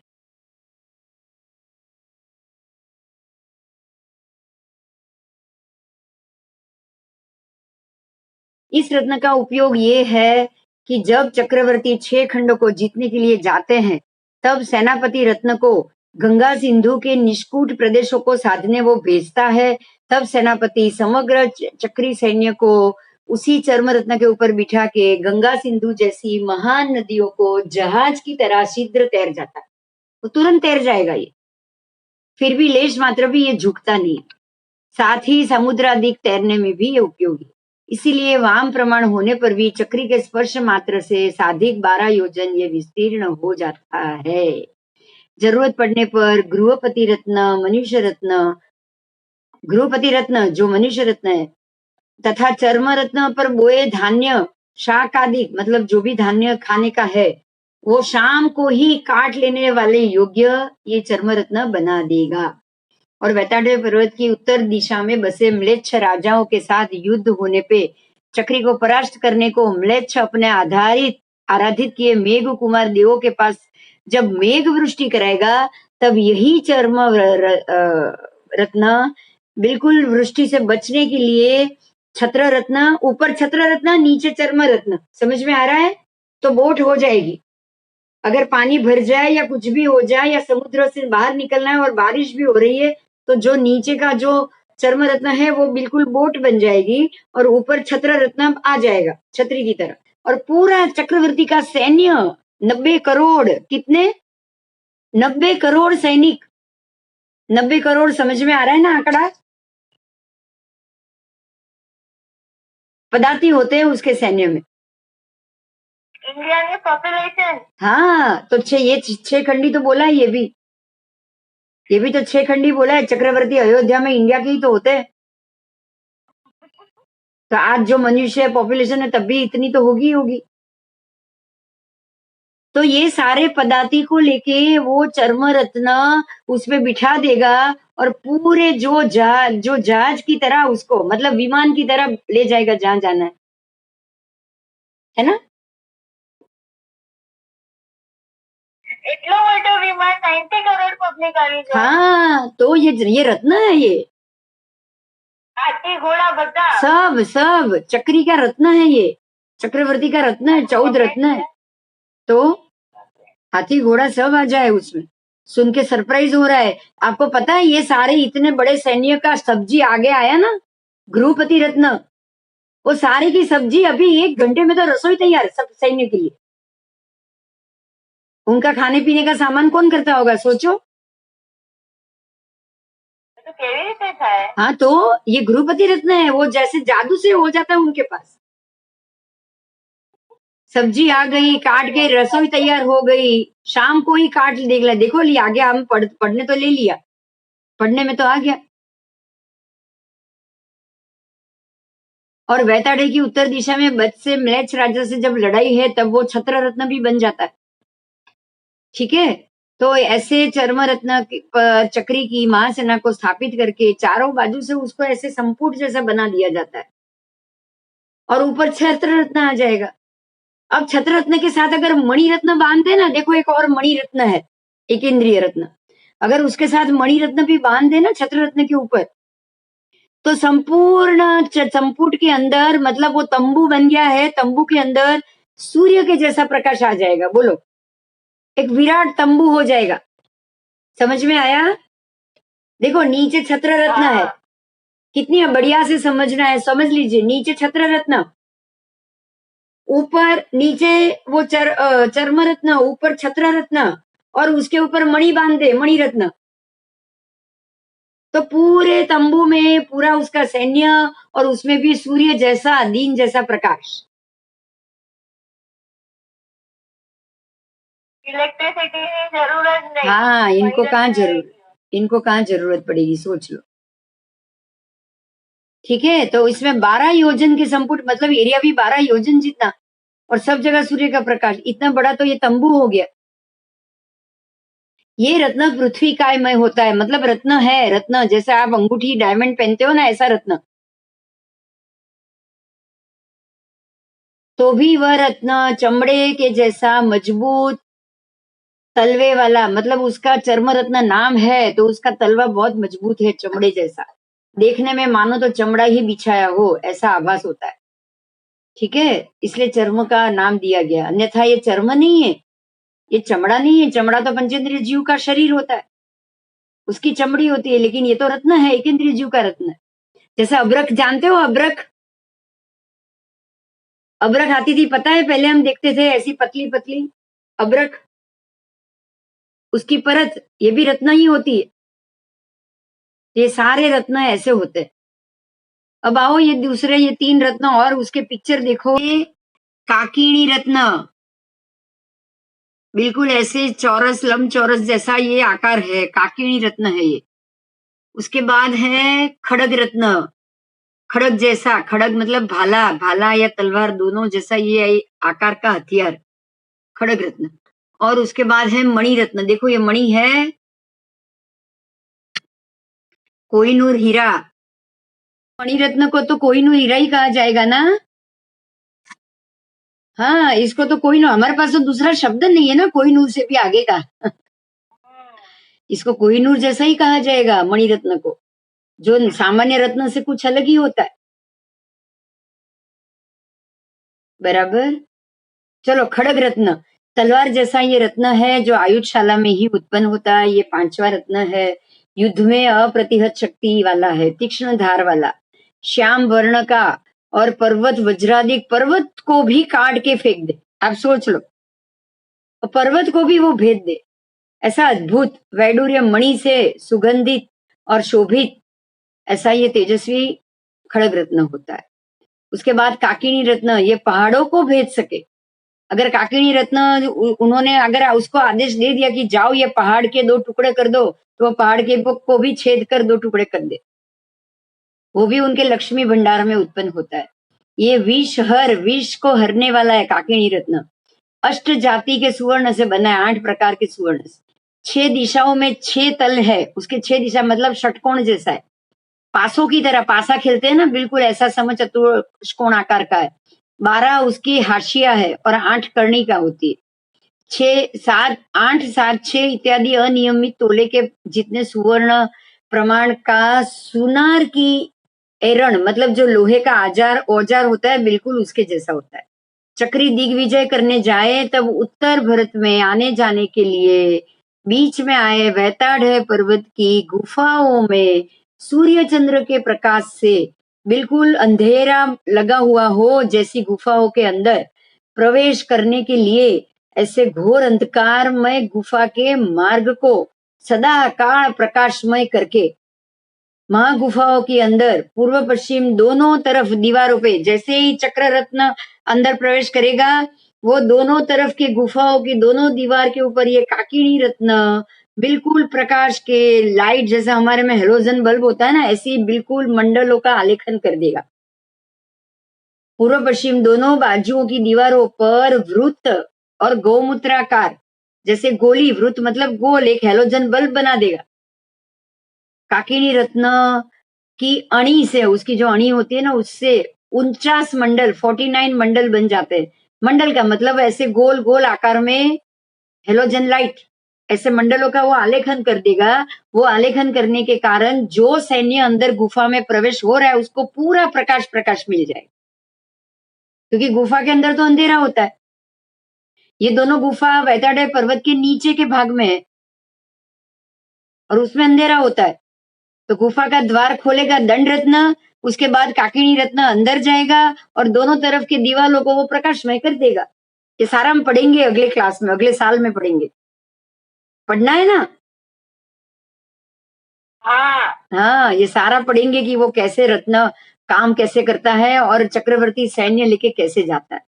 इस रत्न का उपयोग ये है कि जब चक्रवर्ती 6 खंडों को जीतने के लिए जाते हैं, तब सेनापति रत्न को गंगा सिंधु के निष्कूट प्रदेशों को साधने वो भेजता है। तब सेनापति समग्र चक्री सैन्य को उसी चर्म रत्न के ऊपर बिठा के गंगा सिंधु जैसी महान नदियों को जहाज की तरह शीघ्र तैर जाता है। वो तुरंत तैर जाएगा ये, फिर भी लेश मात्र भी ये झुकता नहीं। साथ ही समुद्र अधिक तैरने में भी ये उपयोगी। इसीलिए वाम प्रमाण होने पर भी चक्री के स्पर्श मात्र से साधिक 12 योजन ये विस्तीर्ण हो जाता है। जरूरत पड़ने पर गृहपति रत्न, मनुष्य रत्न, गृहपति रत्न जो मनुष्य रत्न है, तथा चर्म रत्न पर बोए धान्य शाक आदि, मतलब जो भी धान्य खाने का है, वो शाम को ही काट लेने वाले योग्य ये चर्म रत्न बना देगा। और वैताडे पर्वत की उत्तर दिशा में बसे म्लेच्छ राजाओं के साथ युद्ध होने पे चक्री को परास्त करने को म्लेच्छ अपने आराधित किए मेघ कुमार देवों के पास जब मेघ वृष्टि कराएगा, तब यही चर्म रत्न बिल्कुल वृष्टि से बचने के लिए छत्र रत्न, ऊपर छत्र रत्न, नीचे चर्म रत्न, समझ में आ रहा है? तो बोट हो जाएगी। अगर पानी भर जाए या कुछ भी हो जाए या समुद्र से बाहर निकलना है और बारिश भी हो रही है, तो जो नीचे का जो चर्म रत्न है वो बिल्कुल बोट बन जाएगी और ऊपर छत्र रत्न आ जाएगा छतरी की तरह। और पूरा चक्रवर्ती का सैन्य 90 करोड़, कितने? 90 करोड़ सैनिक। 90 करोड़ समझ में आ रहा है ना आंकड़ा? पदार्थी होते हैं उसके सैन्य में। इंडिया की पॉपुलेशन। हाँ, तो ये 6 खंडी तो बोला है, ये भी तो 6 खंडी बोला है। चक्रवर्ती अयोध्या में इंडिया के ही तो होते हैं। तो आज जो मनुष्य पॉपुलेशन है तब भी इतनी तो होगी। तो ये सारे पदार्थी को लेके वो चर्म रत्न उसमें बिठा देगा और पूरे जो जहाज की तरह उसको, मतलब विमान की तरह ले जाएगा जहां जाना है ना? એટલો મોટો વિમાન 90 કરોડ પબ્લિક આવી જાય. हाँ, तो ये रत्न है, ये હાથી ઘોડા બધા सब सब चक्री का रत्न है, ये चक्रवर्ती का रत्न है, 14 रत्न है. तो हाथी घोड़ा सब आ जाए उसमें. सुन के सरप्राइज हो रहा है. आपको पता है ये सारे इतने बड़े सैन्य का सब्जी आगे आया ना, गृहपति रत्न, वो सारी की सब्जी अभी 1 घंटे में तो रसोई तैयार है सब सैन्य के लिए. उनका खाने पीने का सामान कौन करता होगा, सोचो. તો કેવી રીતે થાય? हाँ, तो ये गृहपति रत्न है, वो जैसे जादू से हो जाता है उनके पास. सब्जी आ गई, काट के रसोई तैयार हो गई, शाम को ही काट देख लिया. देखो लिया आ गया, हम पढ़ने तो ले लिया, पढ़ने में तो आ गया. और वैताड़े की उत्तर दिशा में बच से म्लेच्छ राजा से जब लड़ाई है तब वो छत्र रत्न भी बन जाता है. ठीक है, तो ऐसे चर्म रत्न चक्री की महासेना को स्थापित करके चारों बाजू से उसको ऐसे संपुट जैसा बना दिया जाता है और ऊपर छत्र रत्न आ जाएगा. अब छत्र रत्न के साथ अगर मणि रत्न बांध दे ना, देखो एक और मणि रत्न है, एक इंद्रिय रत्न, अगर उसके साथ मणि रत्न भी बांध दे ना छत्र रत्न के ऊपर, तो संपूर्ण संपुट के अंदर, मतलब वो तंबू बन गया है, तंबू के अंदर सूर्य के जैसा प्रकाश आ जाएगा. बोलो, एक विराट तंबू हो जाएगा. समझ में आया? देखो नीचे छत्र रत्न है, कितनी बढ़िया से समझना है, समझ लीजिए. नीचे छत्र रत्न, ऊपर नीचे वो चर्म रत्न, ऊपर छत्र रत्न, और उसके ऊपर मणि बांध दे, मणि रत्न, तो पूरे तंबू में पूरा उसका सैन्य, और उसमें भी सूर्य जैसा दिन जैसा प्रकाश. इलेक्ट्रिसिटी की जरूरत नहीं. हाँ, इनको कहाँ जरूरत पड़ेगी, सोच लो. ठीक है, तो इसमें 12 योजन के संपुट, मतलब एरिया भी 12 योजन जितना, और सब जगह सूर्य का प्रकाश. इतना बड़ा तो ये तंबू हो गया. ये रत्न पृथ्वी कायमय होता है, मतलब रत्न है, रत्न जैसे आप अंगूठी डायमंड पहनते हो ना, ऐसा रत्न. तो भी वह रत्न चमड़े के जैसा मजबूत तलवे वाला, मतलब उसका चर्म रत्न नाम है तो उसका तलवा बहुत मजबूत है, चमड़े जैसा. देखने में मानो तो चमड़ा ही बिछाया हो ऐसा आभास होता है. ठीक है, इसलिए चर्म का नाम दिया गया. अन्यथा ये चर्म नहीं है, ये चमड़ा नहीं है. चमड़ा तो पंचेंद्रिय जीव का शरीर होता है, उसकी चमड़ी होती है, लेकिन ये तो रत्न है, एकेंद्रिय जीव का रत्न है. जैसे अब्रक, जानते हो अब्रक? अब्रक आती थी, पता है, पहले हम देखते थे ऐसी पतली पतली अब्रक, उसकी परत, ये भी रत्न ही होती है. ये सारे रत्न ऐसे होते हैं. अब आओ ये दूसरे, ये 3 रत्न और उसके पिक्चर देखो. ये काकिणी रत्न, बिल्कुल ऐसे चौरस लंबचौरस जैसा ये आकार है, काकिणी रत्न है ये. उसके बाद है खड़ग रत्न, खड़ग जैसा, खड़ग मतलब भाला, भाला या तलवार दोनों जैसा ये आकार का हथियार, खड़ग रत्न. और उसके बाद है मणि रत्न. देखो ये मणि है, कोहिनूर हीरा. मणि रत्न को तो कोहिनूर हीरा ही कहा जाएगा ना. हाँ, इसको तो कोहिनूर, हमारे पास तो दूसरा शब्द नहीं है ना कोहिनूर से भी आगे का. इसको कोहिनूर जैसा ही कहा जाएगा मणि रत्न को, जो सामान्य रत्न से कुछ अलग ही होता है. बराबर. चलो, खड़ग रत्न, तलवार जैसा ये रत्न है जो आयुधशाला में ही उत्पन्न होता है. ये 5वां रत्न है. युद्ध में अप्रतिहत शक्ति वाला है, तीक्ष्ण धार वाला, श्याम वर्ण का, और पर्वत वज्राधिक, पर्वत को भी काट के फेंक दे. आप सोच लो, पर्वत को भी वो भेद दे, ऐसा अद्भुत वैडूर्य मणि से सुगंधित और शोभित, ऐसा ये तेजस्वी खड़ग रत्न होता है. उसके बाद काकिनी रत्न, ये पहाड़ों को भेद सके. अगर काकिनी रत्न उन्होंने अगर उसको आदेश दे दिया कि जाओ ये पहाड़ के 2 टुकड़े कर दो, तो वो पहाड़ के को भी छेद कर 2 टुकड़े कर दे. वो भी उनके लक्ष्मी भंडार में उत्पन्न होता है. ये विष को हरने वाला है काकिनी रत्न. अष्ट जाति के सुवर्ण से बना है, 8 प्रकार के सुवर्ण से. 6 दिशाओं में 6 तल है, उसके 6 दिशा मतलब षटकोण जैसा है, पासों की तरह. पासा खेलते हैं ना, बिल्कुल ऐसा समचतुष्कोण आकार का है. 12 उसकी हाशिया है और 8 कर्णिका होती है. 6, 7, 8, 7, 6 इत्यादि अनियमित तोले के जितने सुवर्ण प्रमाण का सुनार की एरण मतलब जो लोहे का औजार होता है बिल्कुल उसके जैसा होता है। चक्री दिग्विजय करने जाए तब उत्तर भारत में आने जाने के लिए बीच में आए वैताड़ है पर्वत की गुफाओं में सूर्य चंद्र के प्रकाश से बिल्कुल अंधेरा लगा हुआ हो जैसी गुफाओं के अंदर प्रवेश करने के लिए ऐसे घोर अंधकारमय गुफा के मार्ग को सदा काल प्रकाशमय करके महागुफाओं के अंदर पूर्व पश्चिम दोनों तरफ दीवारों पे जैसे ही चक्र रत्न अंदर प्रवेश करेगा वो दोनों तरफ की गुफाओं की दोनों दीवार के ऊपर ये काकिनी रत्न बिल्कुल प्रकाश के लाइट जैसा हमारे में हेलोजन बल्ब होता है ना ऐसी बिल्कुल मंडलों का आलेखन कर देगा। पूर्व पश्चिम दोनों बाजुओं की दीवारों पर वृत्त और गोमूत्राकार जैसे गोली वृत्त मतलब गोल एक हेलोजन बल्ब बना देगा। काकिनी रत्न की अणी से उसकी जो अणी होती है ना उससे 49 मंडल 49 मंडल बन जाते हैं। मंडल का मतलब ऐसे गोल गोल आकार में हेलोजन लाइट ऐसे मंडलों का वो आलेखन कर देगा। वो आलेखन करने के कारण जो सैन्य अंदर गुफा में प्रवेश हो रहा है उसको पूरा प्रकाश मिल जाए क्योंकि गुफा के अंदर तो अंधेरा होता है। ये दोनों गुफा वैताड़ पर्वत के नीचे के भाग में है और उसमें अंधेरा होता है तो गुफा का द्वार खोलेगा दंड रत्न उसके बाद काकिनी रत्न अंदर जाएगा और दोनों तरफ की दीवारों को वो प्रकाशमय कर देगा। ये सारा हम पढ़ेंगे अगले क्लास में अगले साल में पढ़ेंगे। पढ़ना है ना? हाँ ये सारा पढ़ेंगे कि वो कैसे रत्न काम कैसे करता है और चक्रवर्ती सैन्य लेके कैसे जाता है।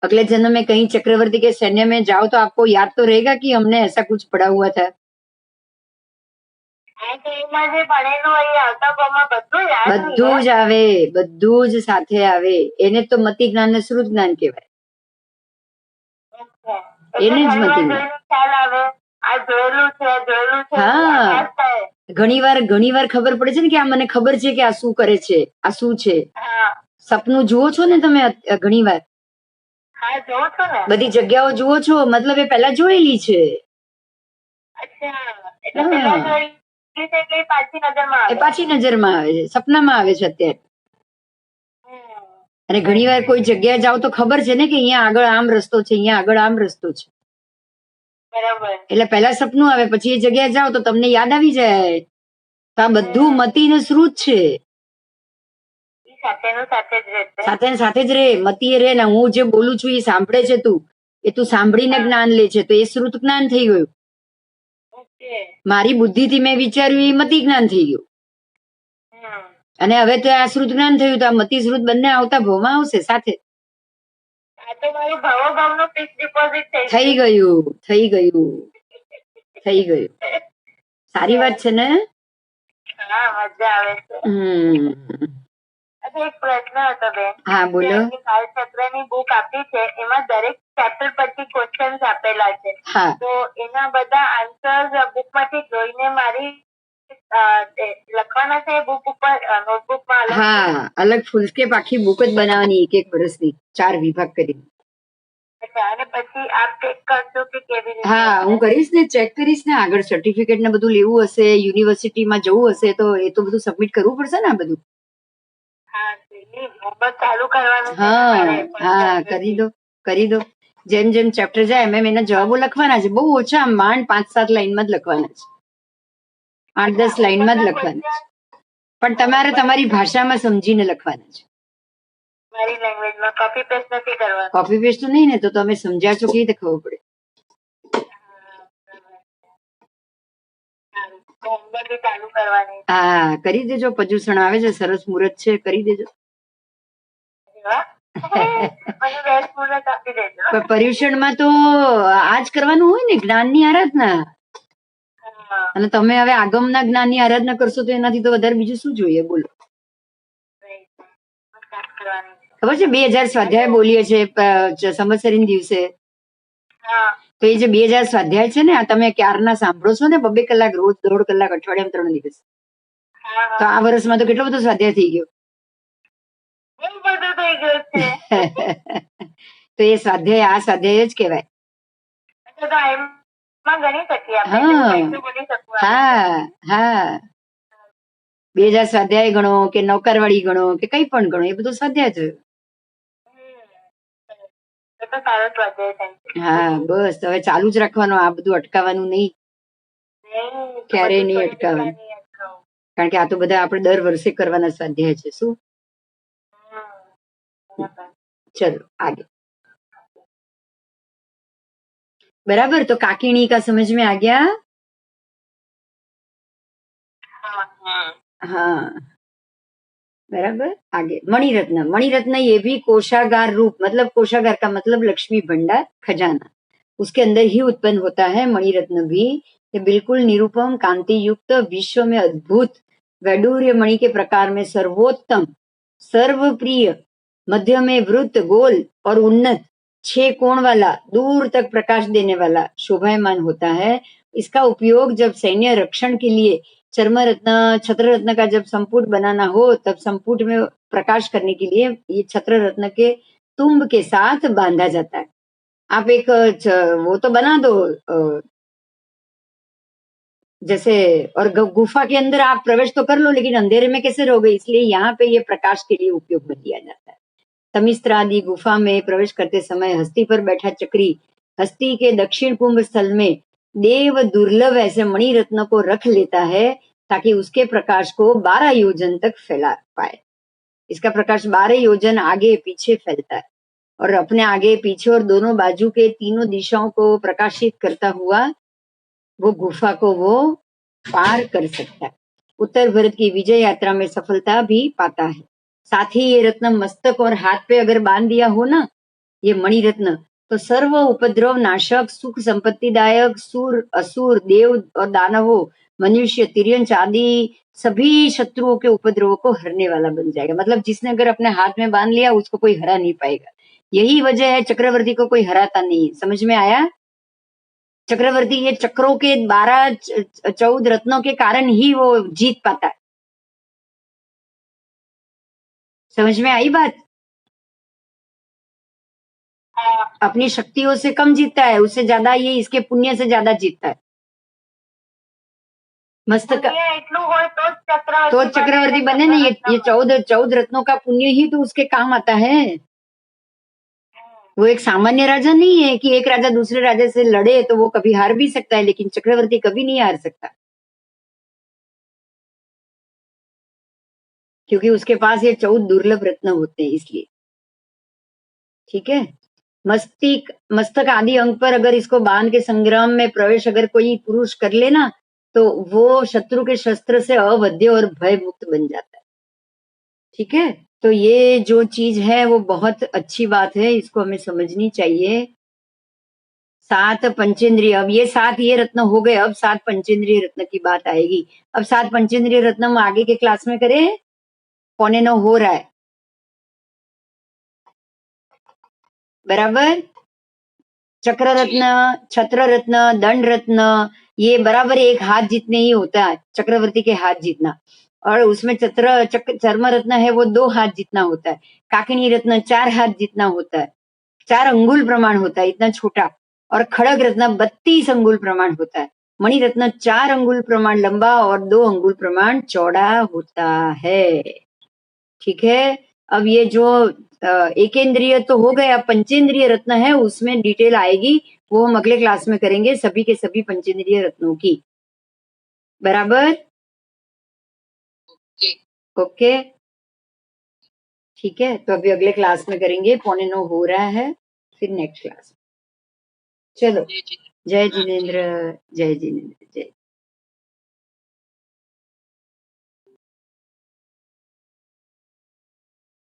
अगले जन्म में कहीं चक्रवर्ती के सैन्य में जाओ तो आपको याद तो रहेगा कि हमने ऐसा कुछ पढ़ा हुआ था। બધું જ આવે બધું જ સાથે આવે એને તો મતિ જ્ઞાન ને શ્રુત જ્ઞાન કહેવાય। એને જ મતિ જ્ઞાન હા ઘણીવાર ખબર પડે છે ને કે આ મને ખબર છે કે આ શું કરે છે આ શું છે। સપનું જુઓ છો ને તમે ઘણીવાર બધી જગ્યાઓ જુઓ છો મતલબ એ પહેલા જોયેલી છે। એ પાછી નજરમાં આવે છે સપનામાં આવે છે અત્યારે। અને ઘણીવાર કોઈ જગ્યાએ જાઓ તો ખબર છે ને કે અહીંયા આગળ આમ રસ્તો છે અહીંયા આગળ આમ રસ્તો છે એટલે પહેલા સપનું આવે પછી એ જગ્યાએ જાઓ તો તમને યાદ આવી જાય। તો આ બધું મતિ ને શ્રુત છે સાથે ને સાથે જ રે મતિ રે ને હું જે બોલું છું એ સાંભળે છે તું એ તું સાંભળીને જ્ઞાન લે છે તો એ શ્રુત જ્ઞાન થઈ ગયું। મારી બુદ્ધિથી મેં વિચાર્યું એ મતિ જ્ઞાન થઈ ગયું અને હવે તો આ શ્રુત જ્ઞાન થયું તો આ મતિ શ્રુત બંને આવતા ભાવમાં આવશે સાથે। થઈ ગયું સારી વાત છે ને? એક પ્રશ્ન હતો બેન। હા બોલો। કાલચક્રની બુક આપી છે એમાં દરેક ચેપ્ટર પછી ક્વેશ્ચન્સ આપેલા છે તો એના બધા આન્સર્સ બુકમાંથી જોઈને મારી લખવાના છે બુક ઉપર નોટબુકમાં? હા અલગ ફૂલસ્કેપ આખી બુક જ બનાવવાની એક વર્ષની 4 વિભાગ કરીને। અને પછી આપ ચેક કરશો કે કેવી રીતે? હા હું કરીશ ને ચેક કરીશ ને આગળ સર્ટિફિકેટ ને બધું લેવું હશે યુનિવર્સિટીમાં જવું હશે તો એ તો બધું સબમિટ કરવું પડશે ને આ બધું। ચાલુ કરવાનું હા કરી દો જેમ જેમ ચેપ્ટર જાય એમ એના જવાબો લખવાના છે બહુ ઓછા માંડ 5-7 લાઈનમાં જ લખવાના છે 8-10 લાઈનમાં જ લખવાના છે પણ તમારે તમારી ભાષામાં સમજીને લખવાના છે। મારી લેંગ્વેજમાં કોપી પેસ્ટ નથી કરવાનું? કોપી પેસ્ટ તો નહીં ને તો તમે સમજ્યા છો કેવી રીતે ખબર પડે? ચાલુ કરવાની? હા કરી દેજો પર્યુષણ આવે છે સરસ મુહૂર્ત છે કરી દેજો। પર્યુષણમાં તો આજ કરવાનું હોય ને જ્ઞાનની આરાધના અને તમે હવે આગમના જ્ઞાનની આરાધના કરશો તો એનાથી તો વધારે બીજું શું જોઈએ બોલો? ખબર છે 2000 સ્વાધ્યાય બોલીએ છે સંવત્સરી દિવસે તો એ જે 2000 સ્વાધ્યાય છે ને તમે ક્યારના સાંભળો છો ને 2 કલાક રોજ 1.5 કલાક અઠવાડિયામાં 3 દિવસ તો આ વર્ષમાં તો કેટલો બધો સ્વાધ્યાય થઈ ગયો। તો એ સ્વાધ્યાય આ સ્વાધ્યાય જ કહેવાય. હા 2000 સ્વાધ્યાય ગણો કે નૌકરવાળી ગણો કે કઈ પણ ગણો, એ બધું સ્વાધ્યાય છે. હા બસ હવે ચાલુ જ રાખવાનું, આ બધું અટકાવવાનું નહીં, ક્યારેય નહીં અટકાવવાનું, કારણ કે આ તો બધા આપણે દર વર્ષે કરવાના સ્વાધ્યાય છે. શું? ચલો आगे. बराबर, तो काकिणी का समझ में आ गया? हाँ बराबर. आगे मणिरत्न. मणिरत्न ये भी कोषागार रूप, मतलब कोषागार का मतलब लक्ष्मी भंडार, खजाना, उसके अंदर ही उत्पन्न होता है. मणिरत्न भी ये बिल्कुल निरुपम कांति युक्त, विश्व में अद्भुत वैडूर्य मणि के प्रकार में सर्वोत्तम, सर्वप्रिय, मध्य में वृत्त, गोल और उन्नत, 6 कोण वाला, दूर तक प्रकाश देने वाला, शोभायमान होता है. इसका उपयोग जब सैन्य रक्षण के लिए चर्म रत्न, छत्र रत्न का जब संपुट बनाना हो, तब संपुट में प्रकाश करने के लिए ये छत्र रत्न के तुम्ब के साथ बांधा जाता है. आप एक वो तो बना दो जैसे, और गुफा के अंदर आप प्रवेश तो कर लो, लेकिन अंधेरे में कैसे रहोगे, इसलिए यहाँ पे ये प्रकाश के लिए उपयोग में लिया जाता है. तमिस्त्र आदि गुफा में प्रवेश करते समय हस्ती पर बैठा चक्री हस्ती के दक्षिण कुंभ स्थल में देव दुर्लभ ऐसे मणि रत्न को रख लेता है, ताकि उसके प्रकाश को 12 योजन तक फैला पाए. इसका प्रकाश 12 योजन आगे पीछे फैलता है और अपने आगे पीछे और दोनों बाजू के तीनों दिशाओं को प्रकाशित करता हुआ वो गुफा को वो पार कर सकता है. उत्तर भारत की विजय यात्रा में सफलता भी पाता है. साथ ही ये रत्न मस्तक और हाथ पे अगर बांध दिया हो ना, ये मणि रत्न, तो सर्व उपद्रव नाशक, सुख संपत्तिदायक, सुर असुर, देव और दानवों, मनुष्य, तिर्यंच आदि सभी शत्रुओं के उपद्रवों को हरने वाला बन जाएगा. मतलब जिसने अगर अपने हाथ में बांध लिया, उसको कोई हरा नहीं पाएगा. यही वजह है चक्रवर्ती को कोई हराता नहीं है. समझ में आया? चक्रवर्ती ये चक्रों के 12-14 रत्नों के कारण ही वो जीत पाता है. समझ में आई बात? अपनी शक्तियों से कम जीतता है, उससे ज्यादा ये इसके पुण्य से ज्यादा जीतता है. मस्तक तो चक्रवर्ती बने ना. ये 14 रत्नों का पुण्य ही तो उसके काम आता है. वो एक सामान्य राजा नहीं है कि एक राजा दूसरे राजा से लड़े तो वो कभी हार भी सकता है, लेकिन चक्रवर्ती कभी नहीं हार सकता, क्योंकि उसके पास ये 14 दुर्लभ रत्न होते हैं, इसलिए. ठीक है. मस्तक आदि अंग पर अगर इसको बांध के संग्राम में प्रवेश अगर कोई पुरुष कर लेना, तो वो शत्रु के शस्त्र से अवध्य और भय मुक्त बन जाता है. ठीक है. तो ये जो चीज है वो बहुत अच्छी बात है, इसको हमें समझनी चाहिए. 7 पंचेंद्रिय, अब ये 7 ये रत्न हो गए, अब 7 पंचेंद्रिय रत्न की बात आएगी. अब 7 पंचेंद्रिय रत्न हम आगे के क्लास में करें. 8:45 हो रहा है. बराबर. चक्र रत्न, छत्र रत्न, दंड रत्न, ये बराबर एक हाथ जितने ही होता है, चक्रवर्ती के हाथ जितना. और उसमें चर्म रत्न है वो 2 हाथ जितना होता है. काकिनी रत्न 4 हाथ जितना होता है, 4 अंगुल प्रमाण होता है, इतना छोटा. और खड़ग रत्न 32 अंगुल प्रमाण होता है. मणि रत्न 4 अंगुल प्रमाण लंबा और 2 अंगुल प्रमाण चौड़ा होता है. ठीक है. अब ये जो एकेंद्रिय तो हो गए, अब पंचेंद्रिय रत्न है उसमें डिटेल आएगी, वो हम अगले क्लास में करेंगे, सभी के सभी पंचेंद्रिय रत्नों की. बराबर. ओके. ठीक है. तो अभी अगले क्लास में करेंगे. 8:45 हो रहा है, फिर नेक्स्ट क्लास. चलो. जय जिनेन्द्र. जय जिनेन्द्र. जय.